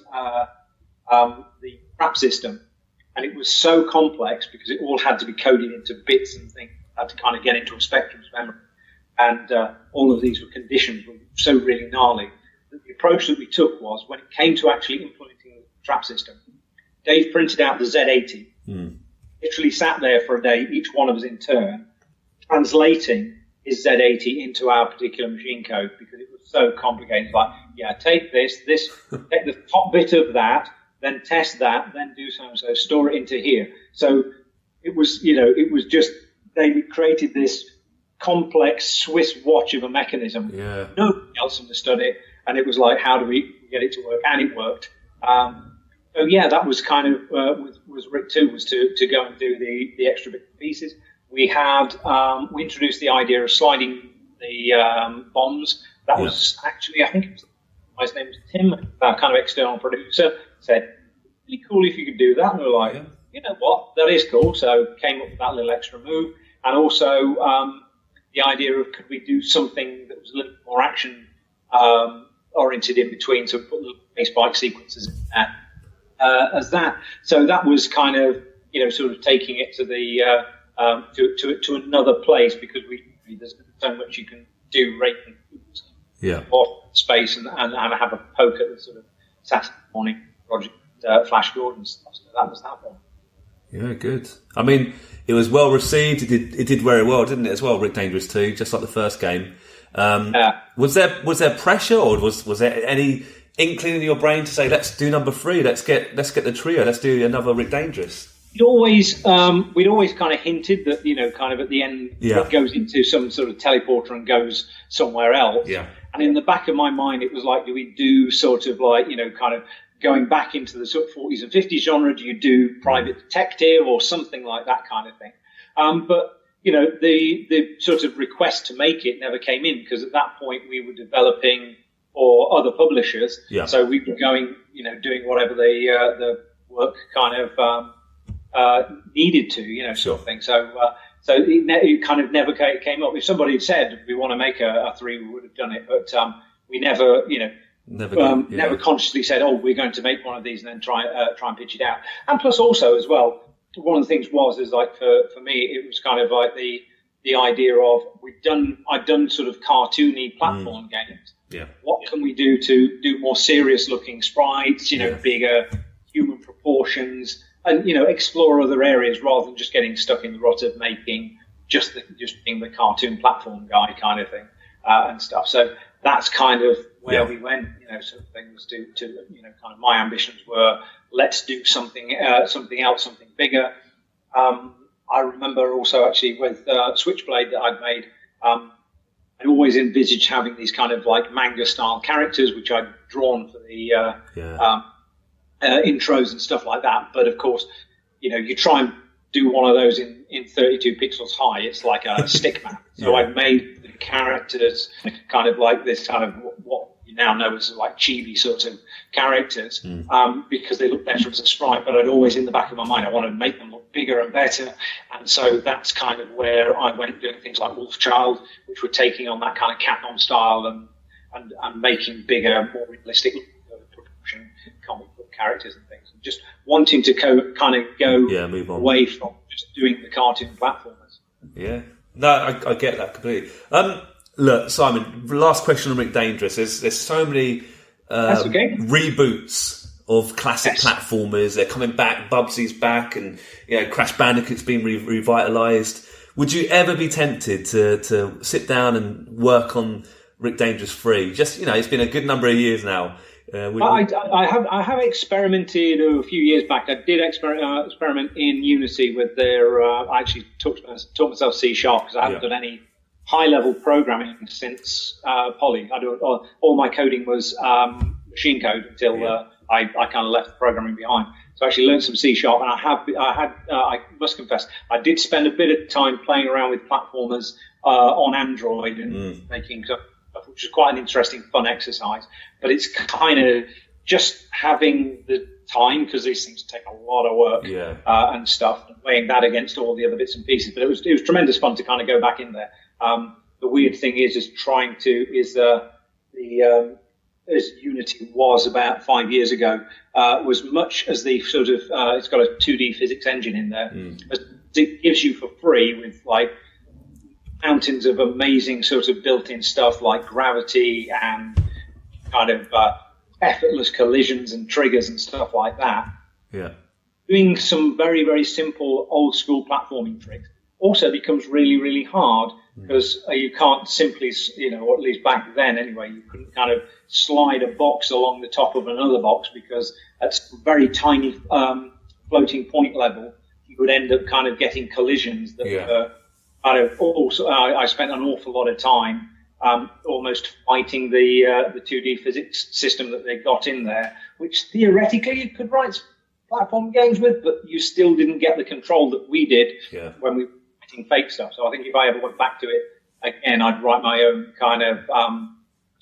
the trap system, and it was so complex because it all had to be coded into bits and things, had to kind of get into a spectrum's memory. And all of these were conditions were so really gnarly that the approach that we took was, when it came to actually implementing the trap system, Dave printed out the Z80, literally sat there for a day, each one of us in turn, translating his Z80 into our particular machine code because it was so complicated. Like, take this, take the top bit of that, then test that, then do so and so, store it into here. So it was, it was just, they created this complex Swiss watch of a mechanism. Yeah. Nobody else understood it, and it was like, how do we get it to work? And it worked. So that was kind of was Rick 2, was to go and do the extra bits and pieces. We had we introduced the idea of sliding the bombs. That was actually, I think it was, his name was Tim, our kind of external producer, said, really cool if you could do that. And we were like, you know what, that is cool. So came up with that little extra move, and also the idea of, could we do something that was a little bit more action oriented in between, so put little base bike sequences in there as that. So that was kind of, sort of taking it to the to another place, because there's so much you can do rating off space and have a poke at the sort of Saturday morning project Flash Gordon stuff. So that was that one. Yeah, good. I mean, it was well received. It did very well, didn't it? As well, Rick Dangerous 2, just like the first game. Was there pressure, or was there any inkling in your brain to say, let's do number 3, let's get the trio, let's do another Rick Dangerous? We'd always kind of hinted that, kind of at the end, it goes into some sort of teleporter and goes somewhere else. Yeah. And in the back of my mind, it was like, do we do sort of like, kind of going back into the sort of 40s and 50s genre? Do you do private detective or something like that kind of thing? But, the sort of request to make it never came in, because at that point we were developing for other publishers. Yeah. So we were going, doing whatever the work kind of needed to, sort of thing. So it kind of never came up. If somebody had said we want to make a 3, we would have done it. But we never, never consciously said, oh, we're going to make one of these and then try and pitch it out. And plus, also as well, one of the things is like for me, it was kind of like the idea of I'd done sort of cartoony platform games. Yeah. What can we do to do more serious looking sprites? Bigger human proportions. And explore other areas rather than just getting stuck in the rut of making just being the cartoon platform guy kind of thing and stuff. So that's kind of where we went. Sort of things to kind of my ambitions were, let's do something else, something bigger. I remember also actually with Switchblade that I'd made. I'd always envisaged having these kind of like manga style characters, which I'd drawn for the intros and stuff like that. But of course, you try and do one of those in 32 pixels high, it's like a stick map. So I've made the characters kind of like this kind of what you now know as like chibi sort of characters, because they look better as a sprite. But I'd always in the back of my mind, I wanted to make them look bigger and better. And so that's kind of where I went doing things like Wolfchild, which were taking on that kind of Capcom style and making bigger, more realistic proportion comic book characters and things. Just wanting to kind of go move on away from just doing the cartoon platformers. Yeah. No, I get that completely. Look, Simon, last question on Rick Dangerous. There's so many reboots of classic platformers. They're coming back. Bubsy's back, and Crash Bandicoot's been revitalised. Would you ever be tempted to sit down and work on Rick Dangerous 3? Just it's been a good number of years now. I have experimented a few years back. I did experiment in Unity with their. I actually taught myself C# because I haven't done any high-level programming since Poly. All my coding was machine code until I kind of left the programming behind. So I actually learned some C#, and I must confess, I did spend a bit of time playing around with platformers on Android and making stuff, which is quite an interesting, fun exercise. But it's kind of just having the time, because these things take a lot of work and stuff, and weighing that against all the other bits and pieces. But it was tremendous fun to kind of go back in there. The weird thing is as Unity was about 5 years ago, was much as the sort of it's got a 2D physics engine in there. As it gives you for free with like mountains of amazing sort of built-in stuff like gravity and kind of effortless collisions and triggers and stuff like that. Yeah, doing some very, very simple old school platforming tricks also becomes really, really hard, because you can't simply, or at least back then anyway, you couldn't kind of slide a box along the top of another box, because at very tiny floating point level, you would end up kind of getting collisions that were kind of also. I spent an awful lot of time almost fighting the 2D physics system that they got in there, which theoretically you could write platform games with, but you still didn't get the control that we did when we were writing fake stuff. So I think if I ever went back to it again, I'd write my own kind of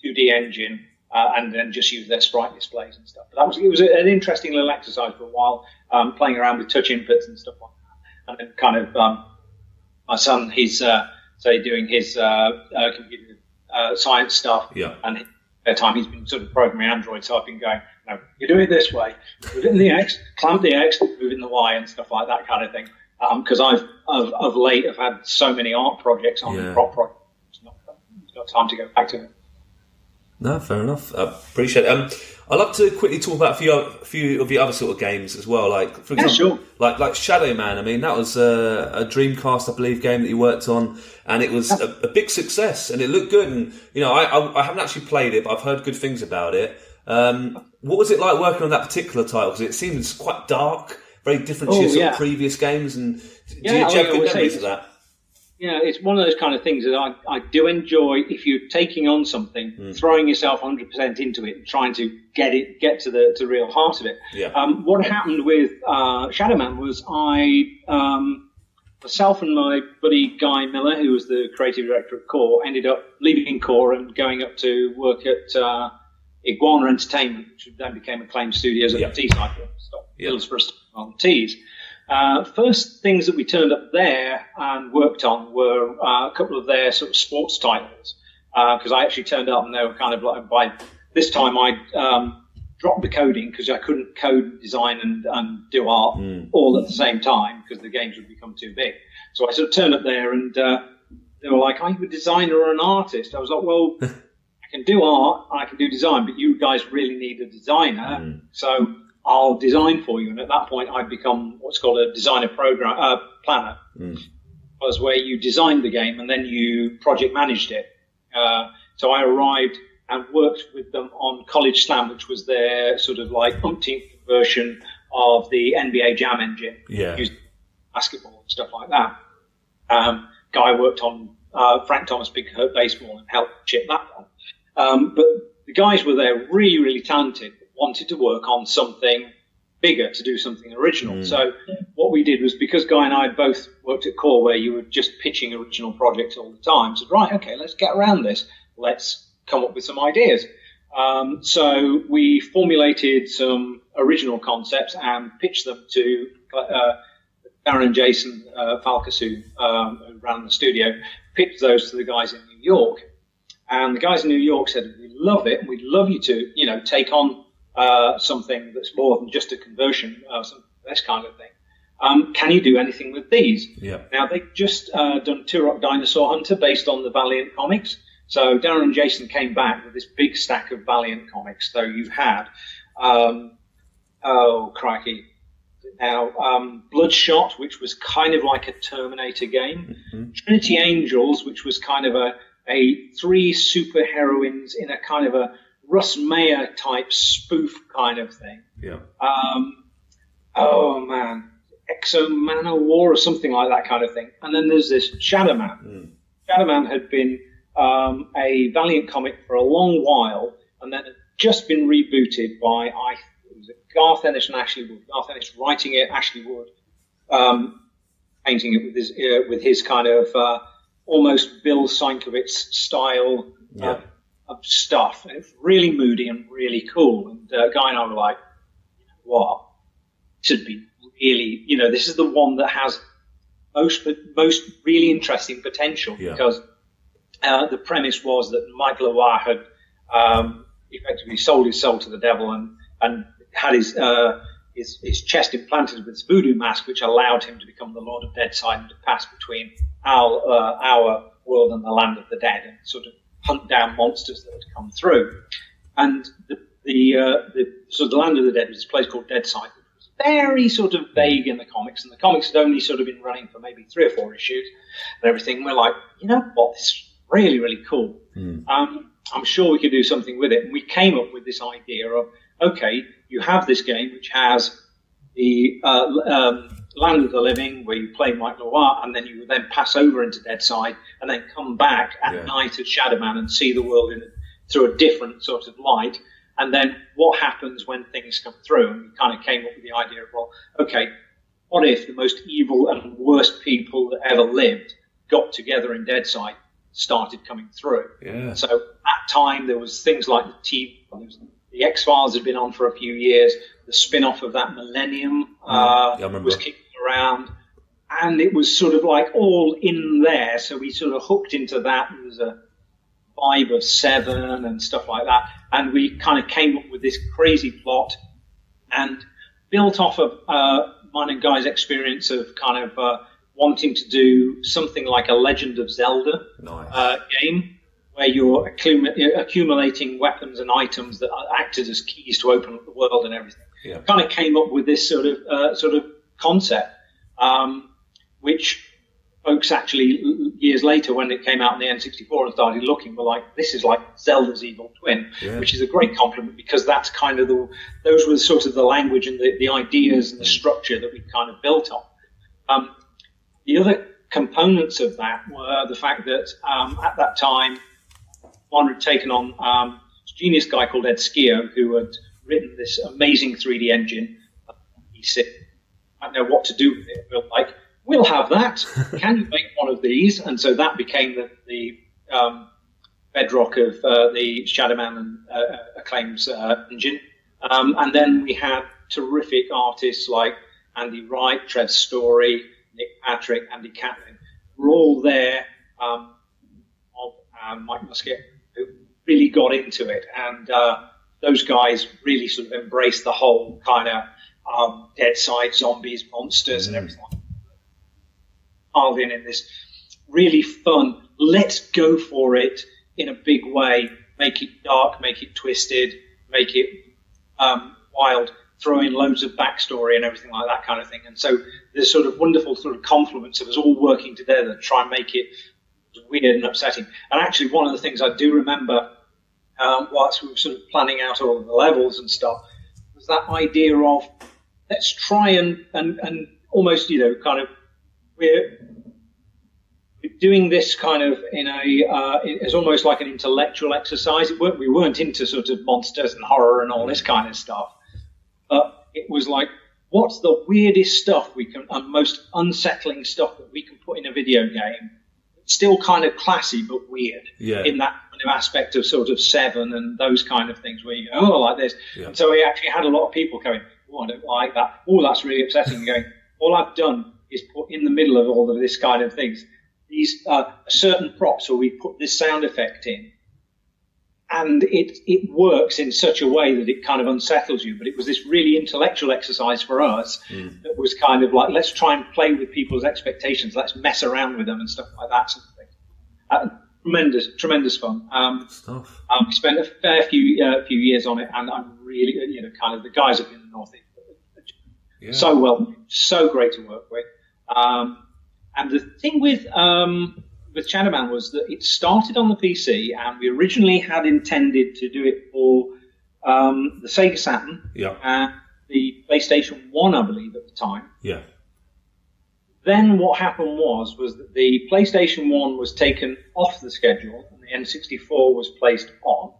2D engine and then just use their sprite displays and stuff. But it was an interesting little exercise for a while, playing around with touch inputs and stuff like that. And then kind of my son, he's doing his computer science stuff, and at time he's been sort of programming Android, so I've been going, no, you do it this way, move it in the X, clamp the X, move it in the Y, and stuff like that kind of thing. Because I've of late have had so many art projects on the prop project, it's not got time to go back to it. No, fair enough. I appreciate it. I'd like to quickly talk about a few of the other sort of games as well. Like, for example, like Shadow Man. I mean, that was a Dreamcast, I believe, game that you worked on, and it was a big success, and it looked good. And I haven't actually played it, but I've heard good things about it. What was it like working on that particular title? Because it seems quite dark, very different to your sort of previous games. And do you have good memories of that? Yeah, it's one of those kind of things that I do enjoy. If you're taking on something, throwing yourself 100% into it, and trying to get to the real heart of it. Yeah. What happened with Shadow Man was myself and my buddy Guy Miller, who was the creative director at Core, ended up leaving Core and going up to work at Iguana Entertainment, which then became Acclaim Studios at the T-side. Hillsborough on T's. First things that we turned up there and worked on were a couple of their sort of sports titles, because I actually turned up and they were kind of like, by this time I dropped the coding because I couldn't code, design and do art all at the same time because the games would become too big. So I sort of turned up there and they were like, are you a designer or an artist? I was like, well, I can do art, I can do design, but you guys really need a designer. So I'll design for you. And at that point, I'd become what's called a designer planner. Was where you designed the game and then you project managed it. So I arrived and worked with them on College Slam, which was their sort of like umpteenth version of the NBA Jam engine. Using basketball and stuff like that. Guy worked on Frank Thomas Big Hurt Baseball and helped chip that one. But the guys were there really, really talented, wanted to work on something bigger, to do something original. So what we did was, because Guy and I both worked at Core, where you were just pitching original projects all the time, said, right, okay, let's get around this. Let's come up with some ideas. So we formulated some original concepts and pitched them to Darren and Jason Falcus, who ran the studio, pitched those to the guys in New York. And the guys in New York said, we love it, and we'd love you to, take on something that's more than just a conversion, this kind of thing. Can you do anything with these? Yeah. Now, they've just done Turok Dinosaur Hunter based on the Valiant comics. So Darren and Jason came back with this big stack of Valiant comics. So you had, oh, crikey. Now, Bloodshot, which was kind of like a Terminator game. Mm-hmm. Trinity Angels, which was kind of a 3 super heroines in a kind of a Russ Meyer type spoof kind of thing. Yeah. Oh, man. Exo Man War or something like that kind of thing. And then there's this Shadow Man. Mm. Shadow Man had been a Valiant comic for a long while, and then had just been rebooted by Garth Ennis and Ashley Wood. Garth Ennis writing it, Ashley Wood painting it with his kind of almost Bill Sienkiewicz style of stuff. And it's really moody and really cool. And Guy and I were like, what? This would be really, this is the one that has most really interesting potential, because the premise was that Mike Loire had effectively sold his soul to the devil and had his chest implanted with this voodoo mask, which allowed him to become the Lord of Deadside and to pass between our world and the land of the dead and sort of hunt down monsters that had come through. And the land of the dead was this place called Deadside, which was very sort of vague in the comics, and the comics had only sort of been running for maybe 3 or 4 issues and everything. And we're like, you know what, this is really, really cool. I'm sure we could do something with it. And we came up with this idea of, okay, you have this game which has the Land of the Living, where you play Mike Loire, and then you then pass over into Deadside, and then come back at night at Shadow Man and see the world through a different sort of light. And then what happens when things come through? And we kind of came up with the idea of, well, okay, what if the most evil and worst people that ever lived got together in Deadside, started coming through? Yeah. So at that time, there was things like the X-Files had been on for a few years. The spin-off of that Millennium was kicking around. And it was sort of like all in there. So we sort of hooked into that. There was a vibe of Seven and stuff like that. And we kind of came up with this crazy plot and built off of mine and Guy's experience of kind of wanting to do something like a Legend of Zelda game, where you're accumulating weapons and items that acted as keys to open up the world and everything. Yeah. Kind of came up with this sort of concept, which folks actually years later, when it came out in the N64 and started looking, were like, this is like Zelda's evil twin, which is a great compliment, because that's kind of those were sort of the language and the ideas and the structure that we kind of built on. The other components of that were the fact that at that time, one had taken on a genius guy called Ed Skio, who had written this amazing 3D engine. He said, I don't know what to do with it. We're like, we'll have that. Can you make one of these? And so that became the bedrock of the Shadowman and Acclaim's engine. And then we had terrific artists like Andy Wright, Trev Story, Nick Patrick, Andy Catlin, were all there, Mike Musket, who really got into it. And those guys really sort of embraced the whole kind of Deadside, zombies, monsters, and everything like that. Piled in this really fun, let's go for it in a big way, make it dark, make it twisted, make it wild, throw in loads of backstory and everything like that kind of thing. And so there's sort of wonderful sort of confluence of us all working together to try and make it weird and upsetting. And actually, one of the things I do remember, whilst we were sort of planning out all of the levels and stuff, was that idea of let's try and almost, kind of, we're doing this kind of in it's almost like an intellectual exercise. We weren't into sort of monsters and horror and all this kind of stuff. But it was like, what's the weirdest stuff and most unsettling stuff that we can put in a video game? It's still kind of classy, but weird in that kind of aspect of sort of Seven and those kind of things where you go, oh, like this. Yeah. And so we actually had a lot of people going, oh, I don't like that. Oh, that's really upsetting. And going, all I've done is put in the middle of all of this kind of things, these certain props where we put this sound effect in. and it works in such a way that it kind of unsettles you. But it was this really intellectual exercise for us that was kind of like, let's try and play with people's expectations. Let's mess around with them and stuff like that. Sort of thing. Tremendous fun. We spent a fair few years on it, and I'm really, kind of the guys up in the northeast. So great to work with. And the thing with Shadowman was that it started on the PC, and we originally had intended to do it for the Sega Saturn and the PlayStation 1, I believe, at the time. Yeah. Then what happened was that the PlayStation 1 was taken off the schedule and the N64 was placed on.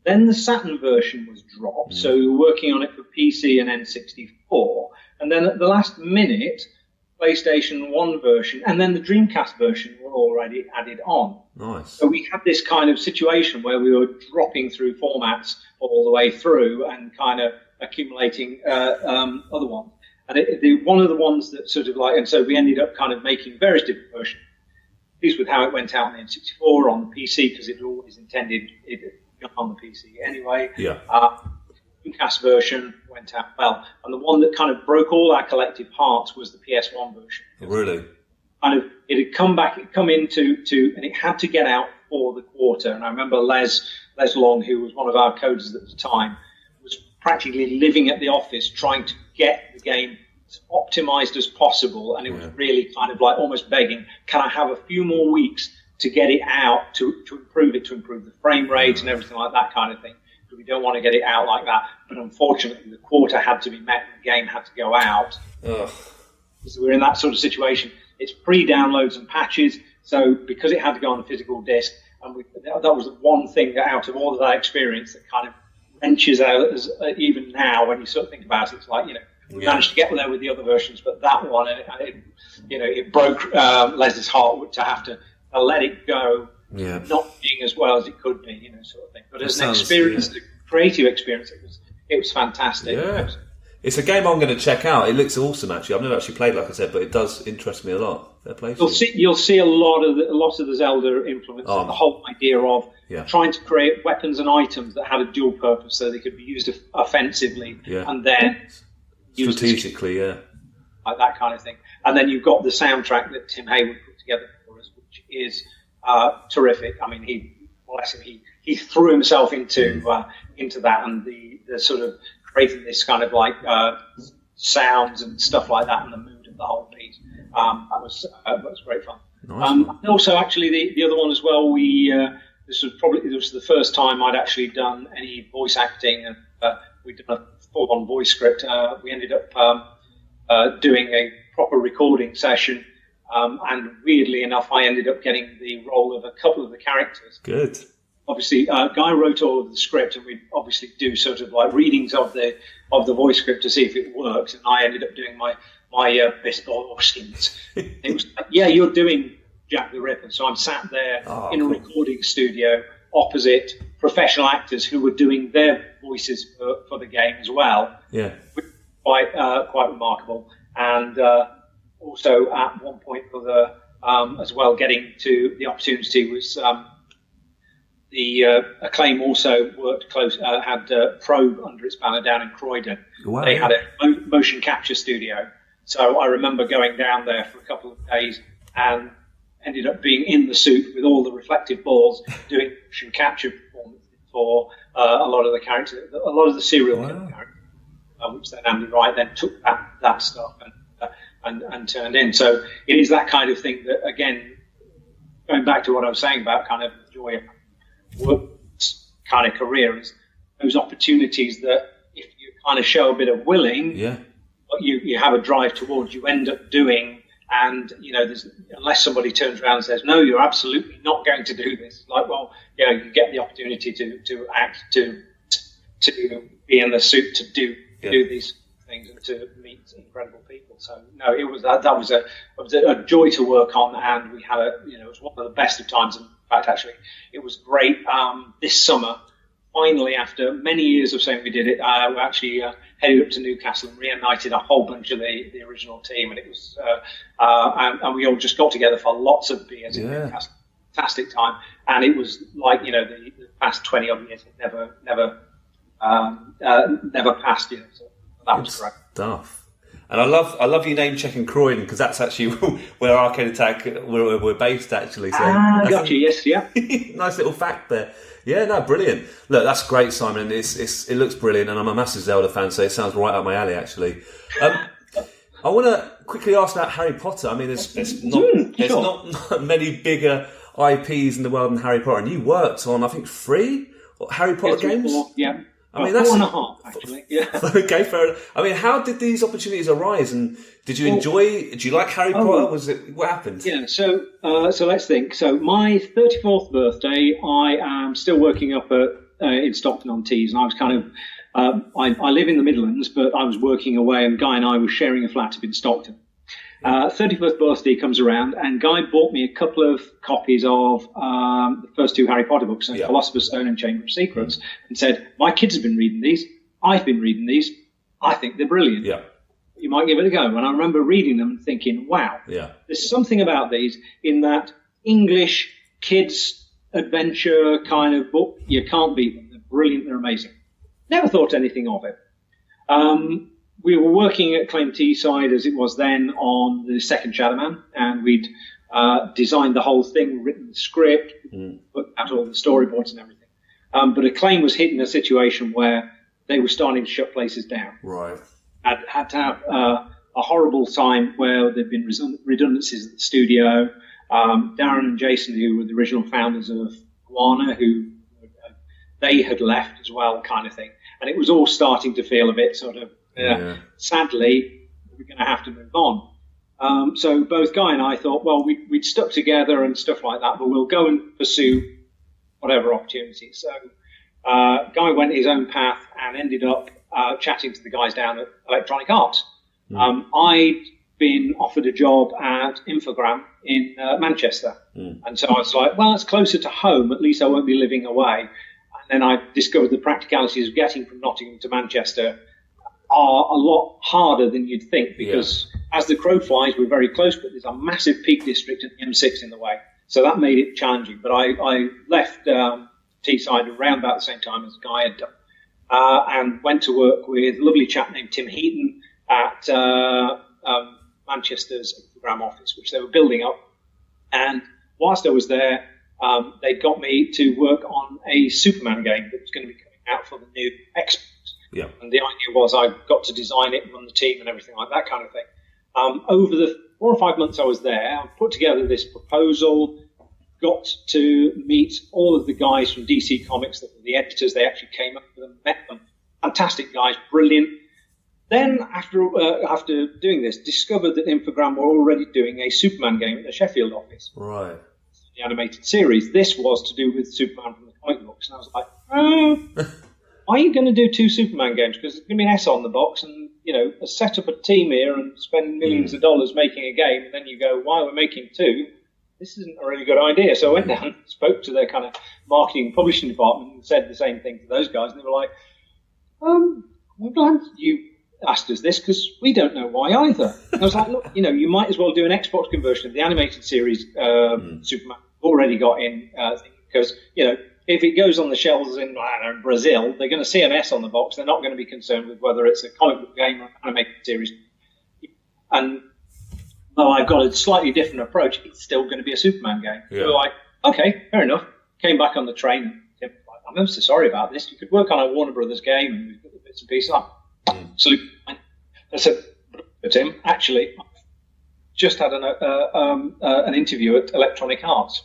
Then the Saturn version was dropped, so we were working on it for PC and N64. And then at the last minute, PlayStation 1 version and then the Dreamcast version were already added on. Nice. So we had this kind of situation where we were dropping through formats all the way through and kind of accumulating other ones. And one of the ones that sort of like, and so we ended up kind of making various different versions. Pleased with how it went out on the N64, on the PC, because it always intended it on the PC anyway. Yeah. Dreamcast version went out well, and the one that kind of broke all our collective hearts was the PS1 version. Really? Kind of, it had come into, and it had to get out for the quarter. And I remember Les Long, who was one of our coders at the time, was practically living at the office trying to get the game as optimized as possible, and it was really kind of like almost begging, can I have a few more weeks to get it out, to improve it, to improve the frame rate and everything like that kind of thing. Because we don't want to get it out like that. But unfortunately, the quarter had to be met and the game had to go out. Ugh. So we're in that sort of situation. It's pre-downloads and patches, so because it had to go on a physical disc, and that was the one thing that out of all of that experience that kind of wrenches out, even now when you sort of think about it, it's like, we managed to get there with the other versions, but that one, it broke Les's heart to have to let it go, not being as well as it could be, sort of thing. But as an experience, a creative experience, it was fantastic. Yeah. It's a game I'm going to check out. It looks awesome, actually. I've never actually played, like I said, but it does interest me a lot. Fair play. You'll see a lot of the Zelda influence. The whole idea of trying to create weapons and items that had a dual purpose, so they could be used offensively and then strategically, like that kind of thing. And then you've got the soundtrack that Tim Hayward put together for us, which is terrific. I mean, he threw himself into that, and the sort of creating this kind of like sounds and stuff like that, and the mood of the whole piece. That was great fun. Nice. And also, actually, the other one as well. This was the first time I'd actually done any voice acting, and we'd done a full-on voice script. We ended up doing a proper recording session, and weirdly enough, I ended up getting the role of a couple of the characters. Good. Obviously, Guy wrote all of the script, and we'd obviously do sort of like readings of the voice script to see if it works. And I ended up doing my baseball skins. It was like, you're doing Jack the Ripper. So I'm sat there in a recording studio opposite professional actors who were doing their voices for the game as well. Yeah, quite remarkable. And also at one point as well, getting to the opportunity was. The Acclaim also worked close, had Probe under its banner down in Croydon. Wow. They had a motion capture studio. So I remember going down there for a couple of days and ended up being in the suit with all the reflective balls doing motion capture performances for a lot of the characters, a lot of the serial killer characters, which then Andy Wright then took that stuff and turned in. So it is that kind of thing that, again, going back to what I was saying about kind of joy of work kind of career, is those opportunities that if you kind of show a bit of willing, but you have a drive towards, you end up doing. And unless somebody turns around and says, no, you're absolutely not going to do this, like, well, you get the opportunity to act, to be in the suit, to do these things, and to meet incredible people. So no, it was that was a joy to work on, and we had it was one of the best of times. In fact, actually, it was great. This summer, finally, after many years of saying we did it, we actually headed up to Newcastle and reunited a whole bunch of the original team, and it was and we all just got together for lots of beers in Newcastle. fantastic time. And it was like, the past 20 odd years, it never passed. So that was great stuff. And I love you name checking Croydon, because that's actually where Arcade Attack we're based actually. So gotcha. Yes, yeah. Nice little fact there. Yeah, no, brilliant. Look, that's great, Simon. It looks brilliant, and I'm a massive Zelda fan, so it sounds right up my alley actually. I want to quickly ask about Harry Potter. I mean, there's not many bigger IPs in the world than Harry Potter, and you worked on, I think, 3 Harry Potter games. 4, yeah. I mean, 4.5 actually. Yeah. Okay, fair enough. I mean, how did these opportunities arise, and did you enjoy? Do you like Harry Potter? What happened? Yeah. So let's think. So my 34th birthday, I am still working up in Stockton on Tees, and I was kind of. I live in the Midlands, but I was working away, and Guy and I were sharing a flat up in Stockton. 31st birthday comes around, and Guy bought me a couple of copies of the first 2 Harry Potter books, Philosopher's Stone and Chamber of Secrets, and said, my kids have been reading these, I've been reading these, I think they're brilliant. Yeah. You might give it a go. And I remember reading them and thinking, wow, there's something about these in that English kids adventure kind of book. You can't beat them. They're brilliant. They're amazing. Never thought anything of it. We were working at Claim Teesside, as it was then, on the second Shadowman, and we'd designed the whole thing, written the script, put out all the storyboards and everything. But Acclaim was hitting a situation where they were starting to shut places down. Right. Had to have a horrible time where there'd been redundancies at the studio. Darren and Jason, who were the original founders of Guana, they had left as well, kind of thing. And it was all starting to feel a bit sort of, sadly, we're going to have to move on. So both Guy and I thought, well, we'd stuck together and stuff like that, but we'll go and pursue whatever opportunities. So Guy went his own path and ended up chatting to the guys down at Electronic Arts. I'd been offered a job at Infogram in Manchester. And so I was like, well, it's closer to home. At least I won't be living away. And then I discovered the practicalities of getting from Nottingham to Manchester are a lot harder than you'd think, because as the crow flies, we're very close, but there's a massive Peak District and the M6 in the way. So that made it challenging. But I left Teesside around about the same time as Guy had done, and went to work with a lovely chap named Tim Heaton at Manchester's Infogram office, which they were building up. And whilst I was there, they got me to work on a Superman game that was going to be coming out for the new Xbox. Yeah. And the idea was I got to design it, run the team and everything like that kind of thing. Over the 4 or 5 months I was there, I put together this proposal, got to meet all of the guys from DC Comics, the editors. They actually came up with them, met them. Fantastic guys, brilliant. Then after doing this, discovered that Infogram were already doing a Superman game at the Sheffield office. Right. The animated series. This was to do with Superman from the comic books. And I was like, oh, why are you going to do 2 Superman games? Because there's going to be an S on the box, and set up a team here and spend millions of dollars making a game, and then you go, why are we making 2? This isn't a really good idea. So I went down, spoke to their kind of marketing and publishing department, and said the same thing to those guys, and they were like, we're glad you asked us this, because we don't know why either. And I was like, look, you might as well do an Xbox conversion of the animated series Superman already got in, because if it goes on the shelves in Brazil, they're going to see an S on the box. They're not going to be concerned with whether it's a comic book game or an animated series. And though I've got a slightly different approach, it's still going to be a Superman game. Yeah. So we're like, okay, fair enough. Came back on the train. And Tim was like, I'm so sorry about this. You could work on a Warner Brothers game and we've got the bits and pieces up. Absolutely. I said, Tim, actually, I've just had an interview at Electronic Arts.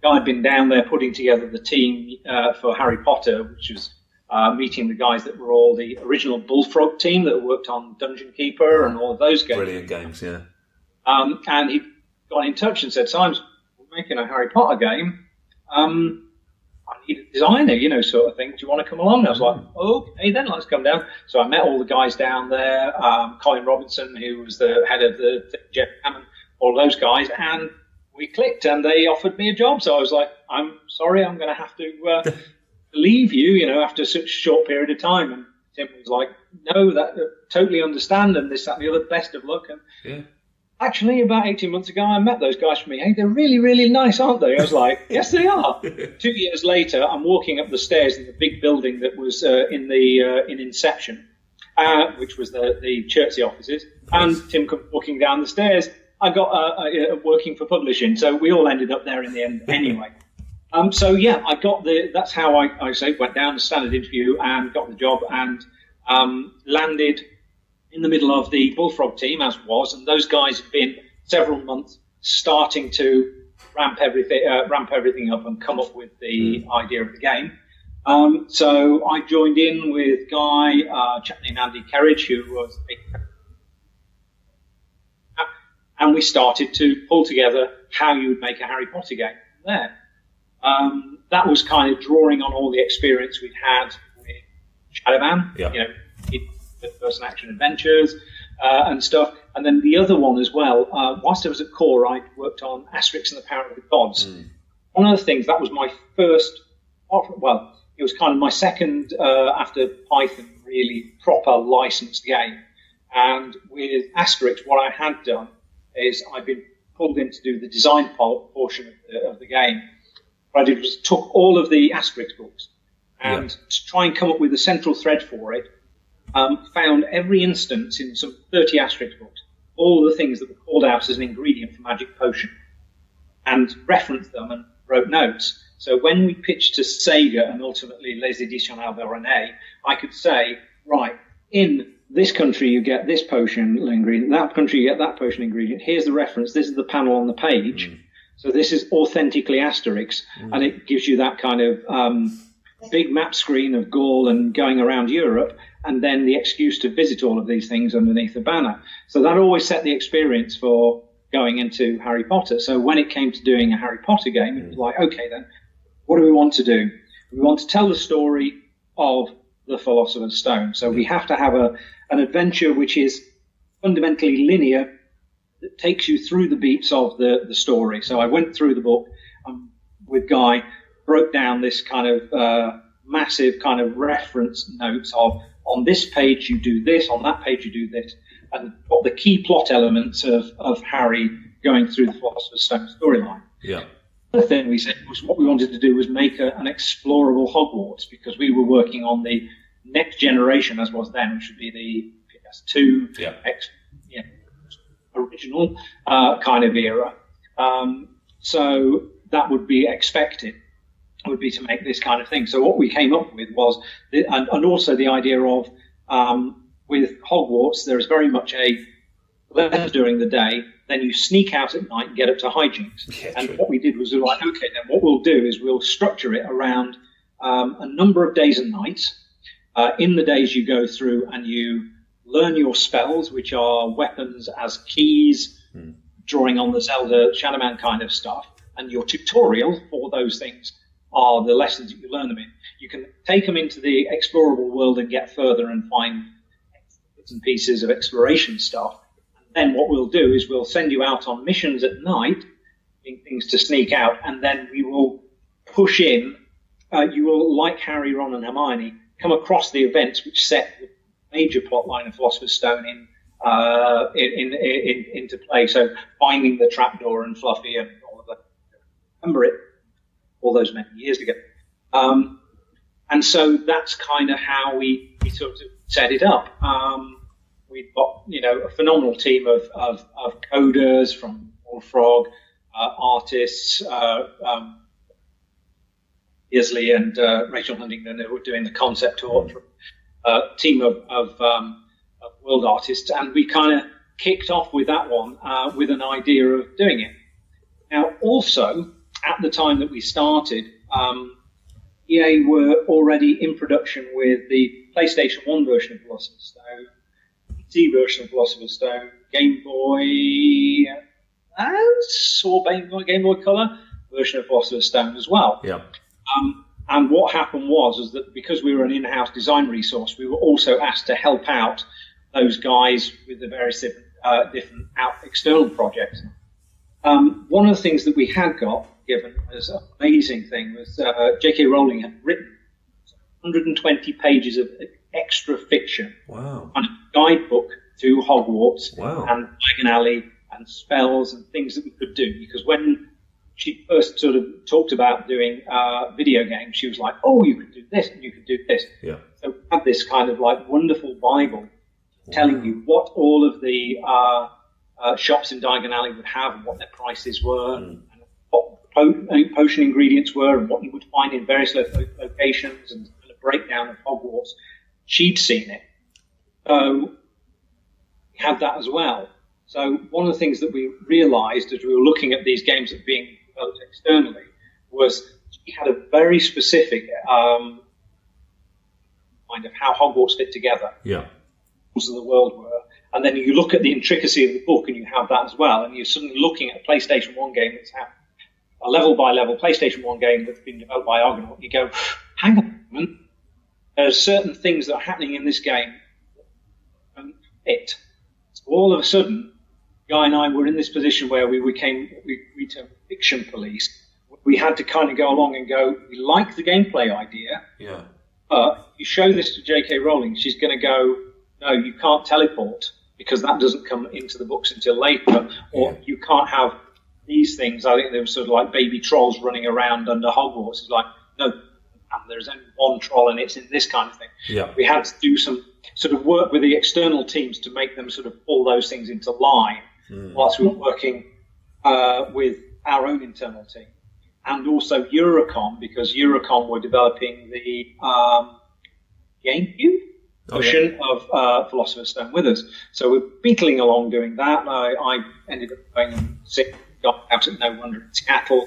I'd been down there putting together the team for Harry Potter, which was meeting the guys that were all the original Bullfrog team that worked on Dungeon Keeper and all of those games. Brilliant games, yeah. And he got in touch and said, Simon, we're making a Harry Potter game. I need a designer, sort of thing. Do you want to come along? And I was like, okay, then let's come down. So I met all the guys down there, Colin Robinson, who was the head of Jeff Hammond, all those guys, and we clicked, and they offered me a job. So I was like, I'm sorry, I'm going to have to leave you, after such a short period of time. And Tim was like, no, that totally understand, and this, that, and the other, best of luck. And Actually, about 18 months ago, I met those guys from EA. They're really, really nice, aren't they? I was like, yes, they are. 2 years later, I'm walking up the stairs in the big building that was in Inception, which was the Chertsey offices, and Tim comes walking down the stairs. I got working for publishing, so we all ended up there in the end anyway. So yeah, that's how I went down the standard interview and got the job and landed in the middle of the Bullfrog team, as was, and those guys have been several months starting to ramp everything up and come up with the idea of the game. So I joined in with Guy, a chap named Andy Kerridge, who was and we started to pull together how you would make a Harry Potter game there. That was kind of drawing on all the experience we'd had with Shadowman, first-person action adventures and stuff. And then the other one as well, whilst I was at Core, I worked on Asterix and the Power of the Gods. One of the things, that was my first, it was kind of my second, after Python, really proper licensed game. And with Asterix, what I had done is I'd been pulled in to do the design portion of the game. What I did was took all of the Asterix books and to try and come up with a central thread for it, found every instance in some 30 Asterix books, all the things that were called out as an ingredient for Magic Potion, and referenced them and wrote notes. So when we pitched to Sega and ultimately Les Editions Albert René, I could say, right, in this country you get this potion ingredient, that country you get that potion ingredient, here's the reference, this is the panel on the page, so this is authentically Asterix, and it gives you that kind of big map screen of Gaul and going around Europe, and then the excuse to visit all of these things underneath the banner. So that always set the experience for going into Harry Potter. So when it came to doing a Harry Potter game, it was like, okay then, what do we want to do? We want to tell the story of the Philosopher's Stone. So we have to have an adventure which is fundamentally linear, that takes you through the beats of the story. So I went through the book with Guy, broke down this kind of massive kind of reference notes of, on this page you do this, on that page you do this, and got the key plot elements of Harry going through the Philosopher's Stone storyline. Yeah. The other thing we said was what we wanted to do was make an explorable Hogwarts, because we were working on the next generation, as was then, which would be the PS2, original kind of era. So that would be expected, would be to make this kind of thing. So what we came up with was, and also the idea of, with Hogwarts, there is very much a left during the day, then you sneak out at night and get up to hijinks. Yeah, and true. what we did was, we were like, okay, then what we'll do is we'll structure it around a number of days and nights. In the days you go through and you learn your spells, which are weapons as keys, drawing on the Zelda Shadowman kind of stuff, and your tutorial for those things are the lessons that you learn them in. You can take them into the explorable world and get further and find bits and pieces of exploration stuff. And then what we'll do is we'll send you out on missions at night, things to sneak out, and then we will push in. You will, like Harry, Ron, and Hermione, come across the events which set the major plot line of Philosopher's Stone into play. So finding the trapdoor and Fluffy and all of that. Remember it all those many years ago. And so that's kind of how we sort of set it up. We've got, a phenomenal team of coders from Bullfrog, artists, Isley and Rachel Huntington, who were doing the concept art, from a team of world artists, and we kind of kicked off with that one with an idea of doing it. Now, also, at the time that we started, EA were already in production with the PlayStation 1 version of Philosopher's Stone, PC version of Philosopher's Stone, Game Boy Advance or Game Boy Color version of Philosopher's Stone as well. Yeah. And what happened was that because we were an in-house design resource, we were also asked to help out those guys with the various different external projects. One of the things that we had got given as an amazing thing was J.K. Rowling had written 120 pages of extra fiction. Wow. And a guidebook to Hogwarts Wow. and Diagon Alley and spells and things that we could do. Because when she first sort of talked about doing video games, she was like, oh, you could do this and you could do this. Yeah. So we had this kind of like wonderful Bible telling you what all of the shops in Diagon Alley would have and what their prices were, and what potion ingredients were, and what you would find in various locations, and a breakdown of Hogwarts. She'd seen it. So we had that as well. So one of the things that we realized as we were looking at these games that were being developed externally was she had a very specific kind of how Hogwarts fit together. Yeah. Of the world were. And then you look at the intricacy of the book and you have that as well. And you're suddenly looking at a PlayStation 1 game that's a level-by-level PlayStation 1 game that's been developed by Argonaut. You go, hang on a moment. There are certain things that are happening in this game and So all of a sudden, Guy and I were in this position where we termed fiction police. We had to kind of go along and go, we like the gameplay idea, but you show this to J.K. Rowling, she's going to go, no, you can't teleport because that doesn't come into the books until later, or you can't have these things. I think there were sort of like baby trolls running around under Hogwarts. It's like, no, there's only one troll and it's in this kind of thing. Yeah. We had to do some sort of work with the external teams to make them sort of pull those things into line whilst we were working with our own internal team. And also Eurocom, because Eurocom were developing the GameCube version of Philosopher's Stone with us. So we're beetling along doing that. I ended up going and sick, got out at No Wonder in Seattle.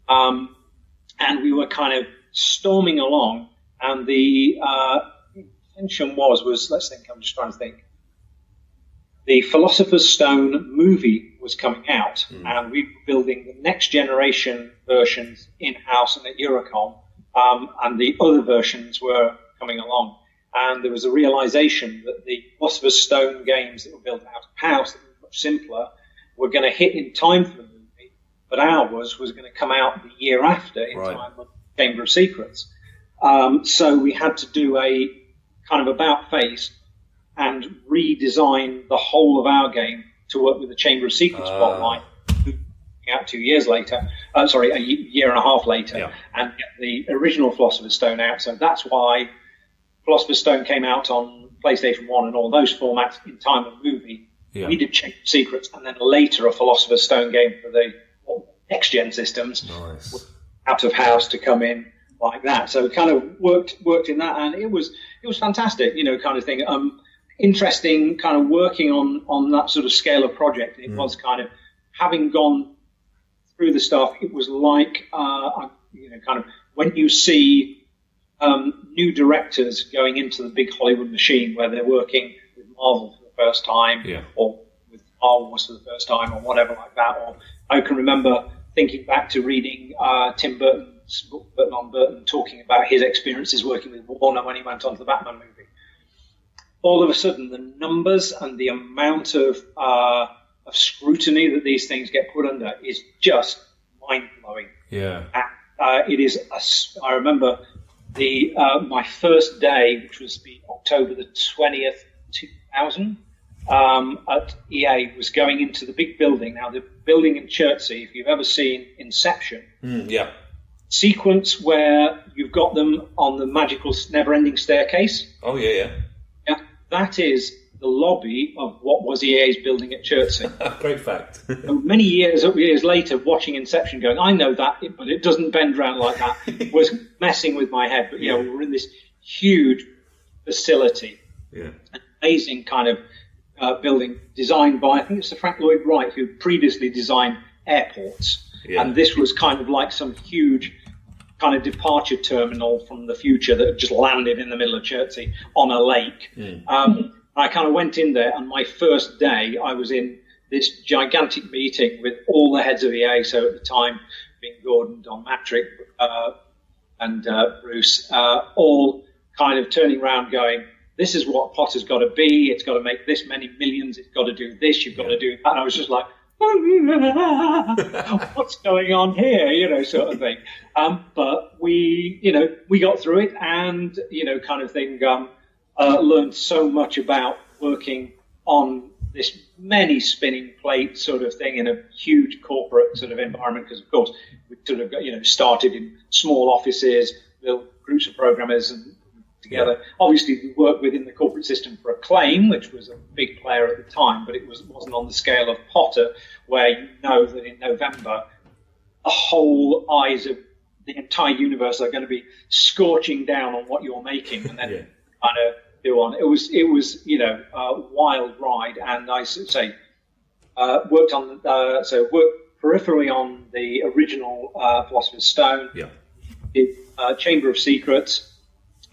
And we were kind of storming along, and the intention was, let's think, I'm just trying to think. The Philosopher's Stone movie was coming out, and we were building the next generation versions in-house and at Eurocom, and the other versions were coming along. And there was a realization that the Philosopher's Stone games that were built out of house, that were much simpler, were going to hit in time for the movie, but ours was going to come out the year after in time for Chamber of Secrets. So we had to do a kind of about face and redesign the whole of our game to work with the Chamber of Secrets plotline out 2 years later, a year and a half later, and get the original Philosopher's Stone out. So that's why Philosopher's Stone came out on PlayStation 1 and all those formats in time of the movie. Yeah. We did Chamber of Secrets, and then later a Philosopher's Stone game for the next-gen systems out of house to come in like that. So it kind of worked in that, and it was fantastic, kind of thing. Interesting kind of working on that sort of scale of project. It was kind of, having gone through the stuff, it was like, kind of when you see new directors going into the big Hollywood machine where they're working with Marvel for the first time, or with Star Wars for the first time, or whatever like that. Or I can remember thinking back to reading Tim Burton's book, Burton on Burton, talking about his experiences working with Warner when he went on to the Batman movie. All of a sudden, the numbers and the amount of scrutiny that these things get put under is just mind-blowing. Yeah. It is. I remember my first day, which was October the 20th, 2000, at EA, was going into the big building. Now, the building in Chertsey, if you've ever seen Inception, sequence where you've got them on the magical never-ending staircase. Oh, yeah. That is the lobby of what was EA's building at Chertsey. Great fact. Many years later, watching Inception, going, I know that, but it doesn't bend around like that, was messing with my head. But we were in this huge facility, an amazing kind of building designed by, I think it's Sir Frank Lloyd Wright, who previously designed airports, and this was kind of like some huge kind of departure terminal from the future that had just landed in the middle of Chertsey on a lake. I kind of went in there, and my first day I was in this gigantic meeting with all the heads of EA, so at the time being Gordon, Don Matrick, and Bruce, all kind of turning around going, this is what Potter's got to be, it's got to make this many millions, it's got to do this, you've got to do that. And I was just like, what's going on here, sort of thing. But we got through it, and, kind of thing, learned so much about working on this many spinning plate sort of thing in a huge corporate sort of environment, because of course we sort of started in small offices, little groups of programmers and together. Yeah. Obviously, we worked within the corporate system for Acclaim, which was a big player at the time, but it wasn't on the scale of Potter, where you know that in November, the whole eyes of the entire universe are going to be scorching down on what you're making, and then kind of do on. It was a wild ride, and I should say worked peripherally on the original Philosopher's Stone. Yeah. Did Chamber of Secrets.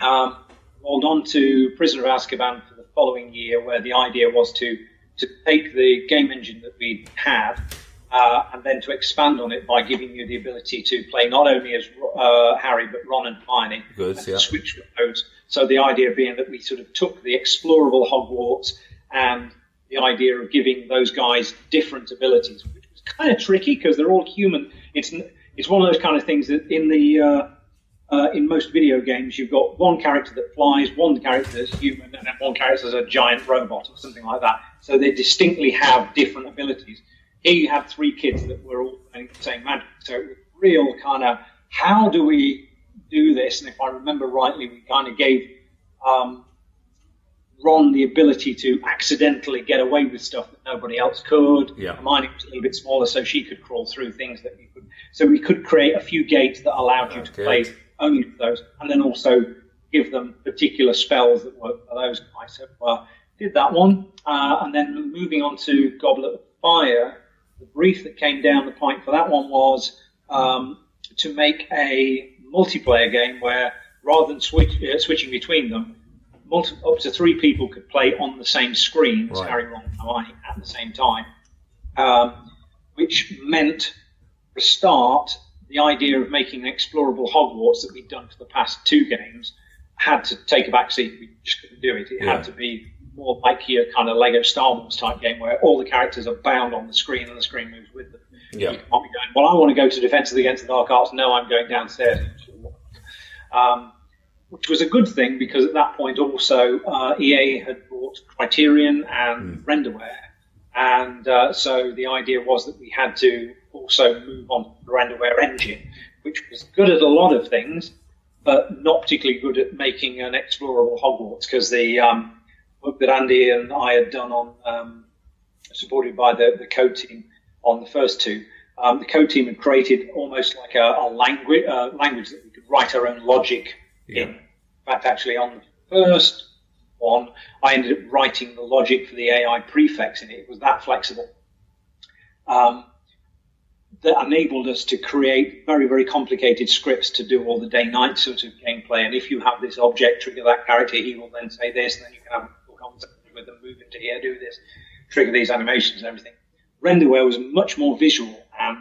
Rolled on to Prisoner of Azkaban for the following year, where the idea was to take the game engine that we had and then to expand on it by giving you the ability to play not only as Harry but Ron and Hermione. Good, yeah. Switch those. So the idea being that we sort of took the explorable Hogwarts and the idea of giving those guys different abilities, which was kind of tricky because they're all human. It's one of those kind of things that in most video games, you've got one character that flies, one character that's human, and then one character that's a giant robot or something like that. So they distinctly have different abilities. Here you have three kids that were all playing the same magic. So it was real kind of, how do we do this? And if I remember rightly, we kind of gave Ron the ability to accidentally get away with stuff that nobody else could. Yeah. Hermione was a little bit smaller, so she could crawl through things that you could. So we could create a few gates that allowed you to play only for those, and then also give them particular spells that work for those guys. So did that one, and then moving on to Goblet of Fire, the brief that came down the pipe for that one was to make a multiplayer game where rather than switching between them, up to three people could play on the same screen as Harry, Ron, and Hermione at the same time, which meant, for a start, the idea of making an explorable Hogwarts that we'd done for the past two games had to take a back seat. We just couldn't do it. It had to be more like your kind of Lego Star Wars type game where all the characters are bound on the screen and the screen moves with them. Yeah. You can't be going, well, I want to go to Defenses Against the Dark Arts. No, I'm going downstairs. Which was a good thing because at that point also EA had bought Criterion and Renderware. And so the idea was that we had to also move on to the Renderware engine, which was good at a lot of things, but not particularly good at making an explorable Hogwarts, because the work that Andy and I had done on, supported by the code team on the first two, the code team had created almost like a language that we could write our own logic in. In fact, actually on the first one, I ended up writing the logic for the AI prefix in it. It was that flexible. That enabled us to create very, very complicated scripts to do all the day-night sort of gameplay. And if you have this object trigger that character, he will then say this, and then you can have a conversation with them, move into here, do this, trigger these animations and everything. Renderware was much more visual and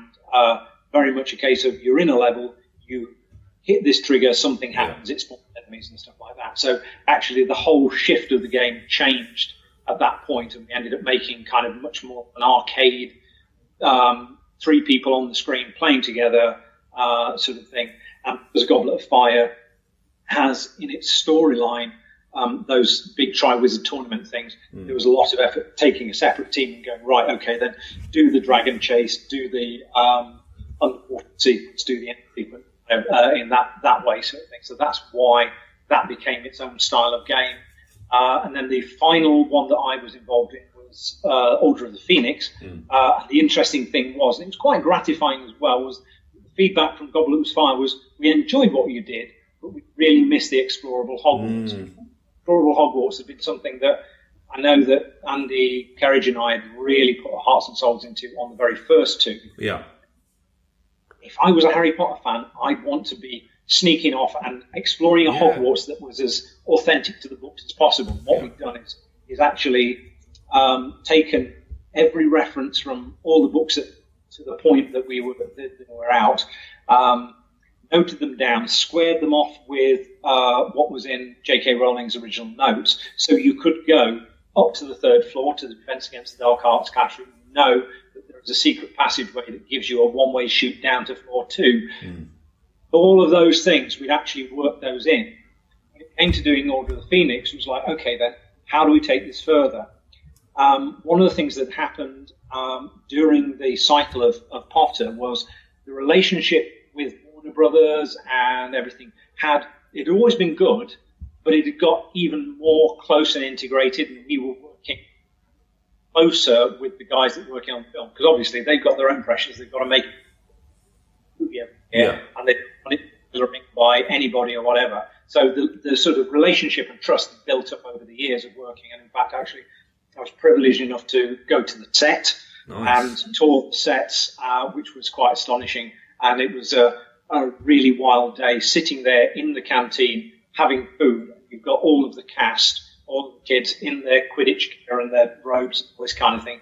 very much a case of you're in a level, you hit this trigger, something happens, it spawns enemies and stuff like that. So actually the whole shift of the game changed at that point, and we ended up making kind of much more an arcade, three people on the screen playing together sort of thing. And as Goblet of Fire has in its storyline those big Triwizard tournament things, there was a lot of effort taking a separate team and going, right, okay, then do the dragon chase, do the underwater sequence, do the end sequence in that way sort of thing. So that's why that became its own style of game. And then the final one that I was involved in was Order of the Phoenix. And the interesting thing was, and it was quite gratifying as well, was the feedback from Goblet of Fire was, we enjoyed what you did, but we really missed the explorable Hogwarts. Explorable Hogwarts had been something that I know that Andy Kerridge and I had really put our hearts and souls into on the very first two. Yeah. If I was a Harry Potter fan, I'd want to be sneaking off and exploring a Hogwarts that was as authentic to the books as possible. What we've done is actually taken every reference from all the books to the point that we were out, noted them down, squared them off with what was in J.K. Rowling's original notes, so you could go up to the third floor to the Defense Against the Dark Arts classroom, know that there is a secret passageway that gives you a one-way shoot down to floor 2. All of those things, we'd actually worked those in. When it came to doing Order of the Phoenix, it was like, okay, then, how do we take this further? one of the things that happened during the cycle of Potter was the relationship with Warner Brothers and everything it had always been good, but it had got even more close and integrated, and we were working closer with the guys that were working on film, because obviously they've got their own pressures. They've got to make a movie every year, and they don't want it by anybody or whatever. So the sort of relationship and trust built up over the years of working, and in fact, actually, I was privileged enough to go to the set and tour the sets, which was quite astonishing. And it was a really wild day sitting there in the canteen having food. You've got all of the cast, all the kids in their Quidditch gear and their robes, all this kind of thing.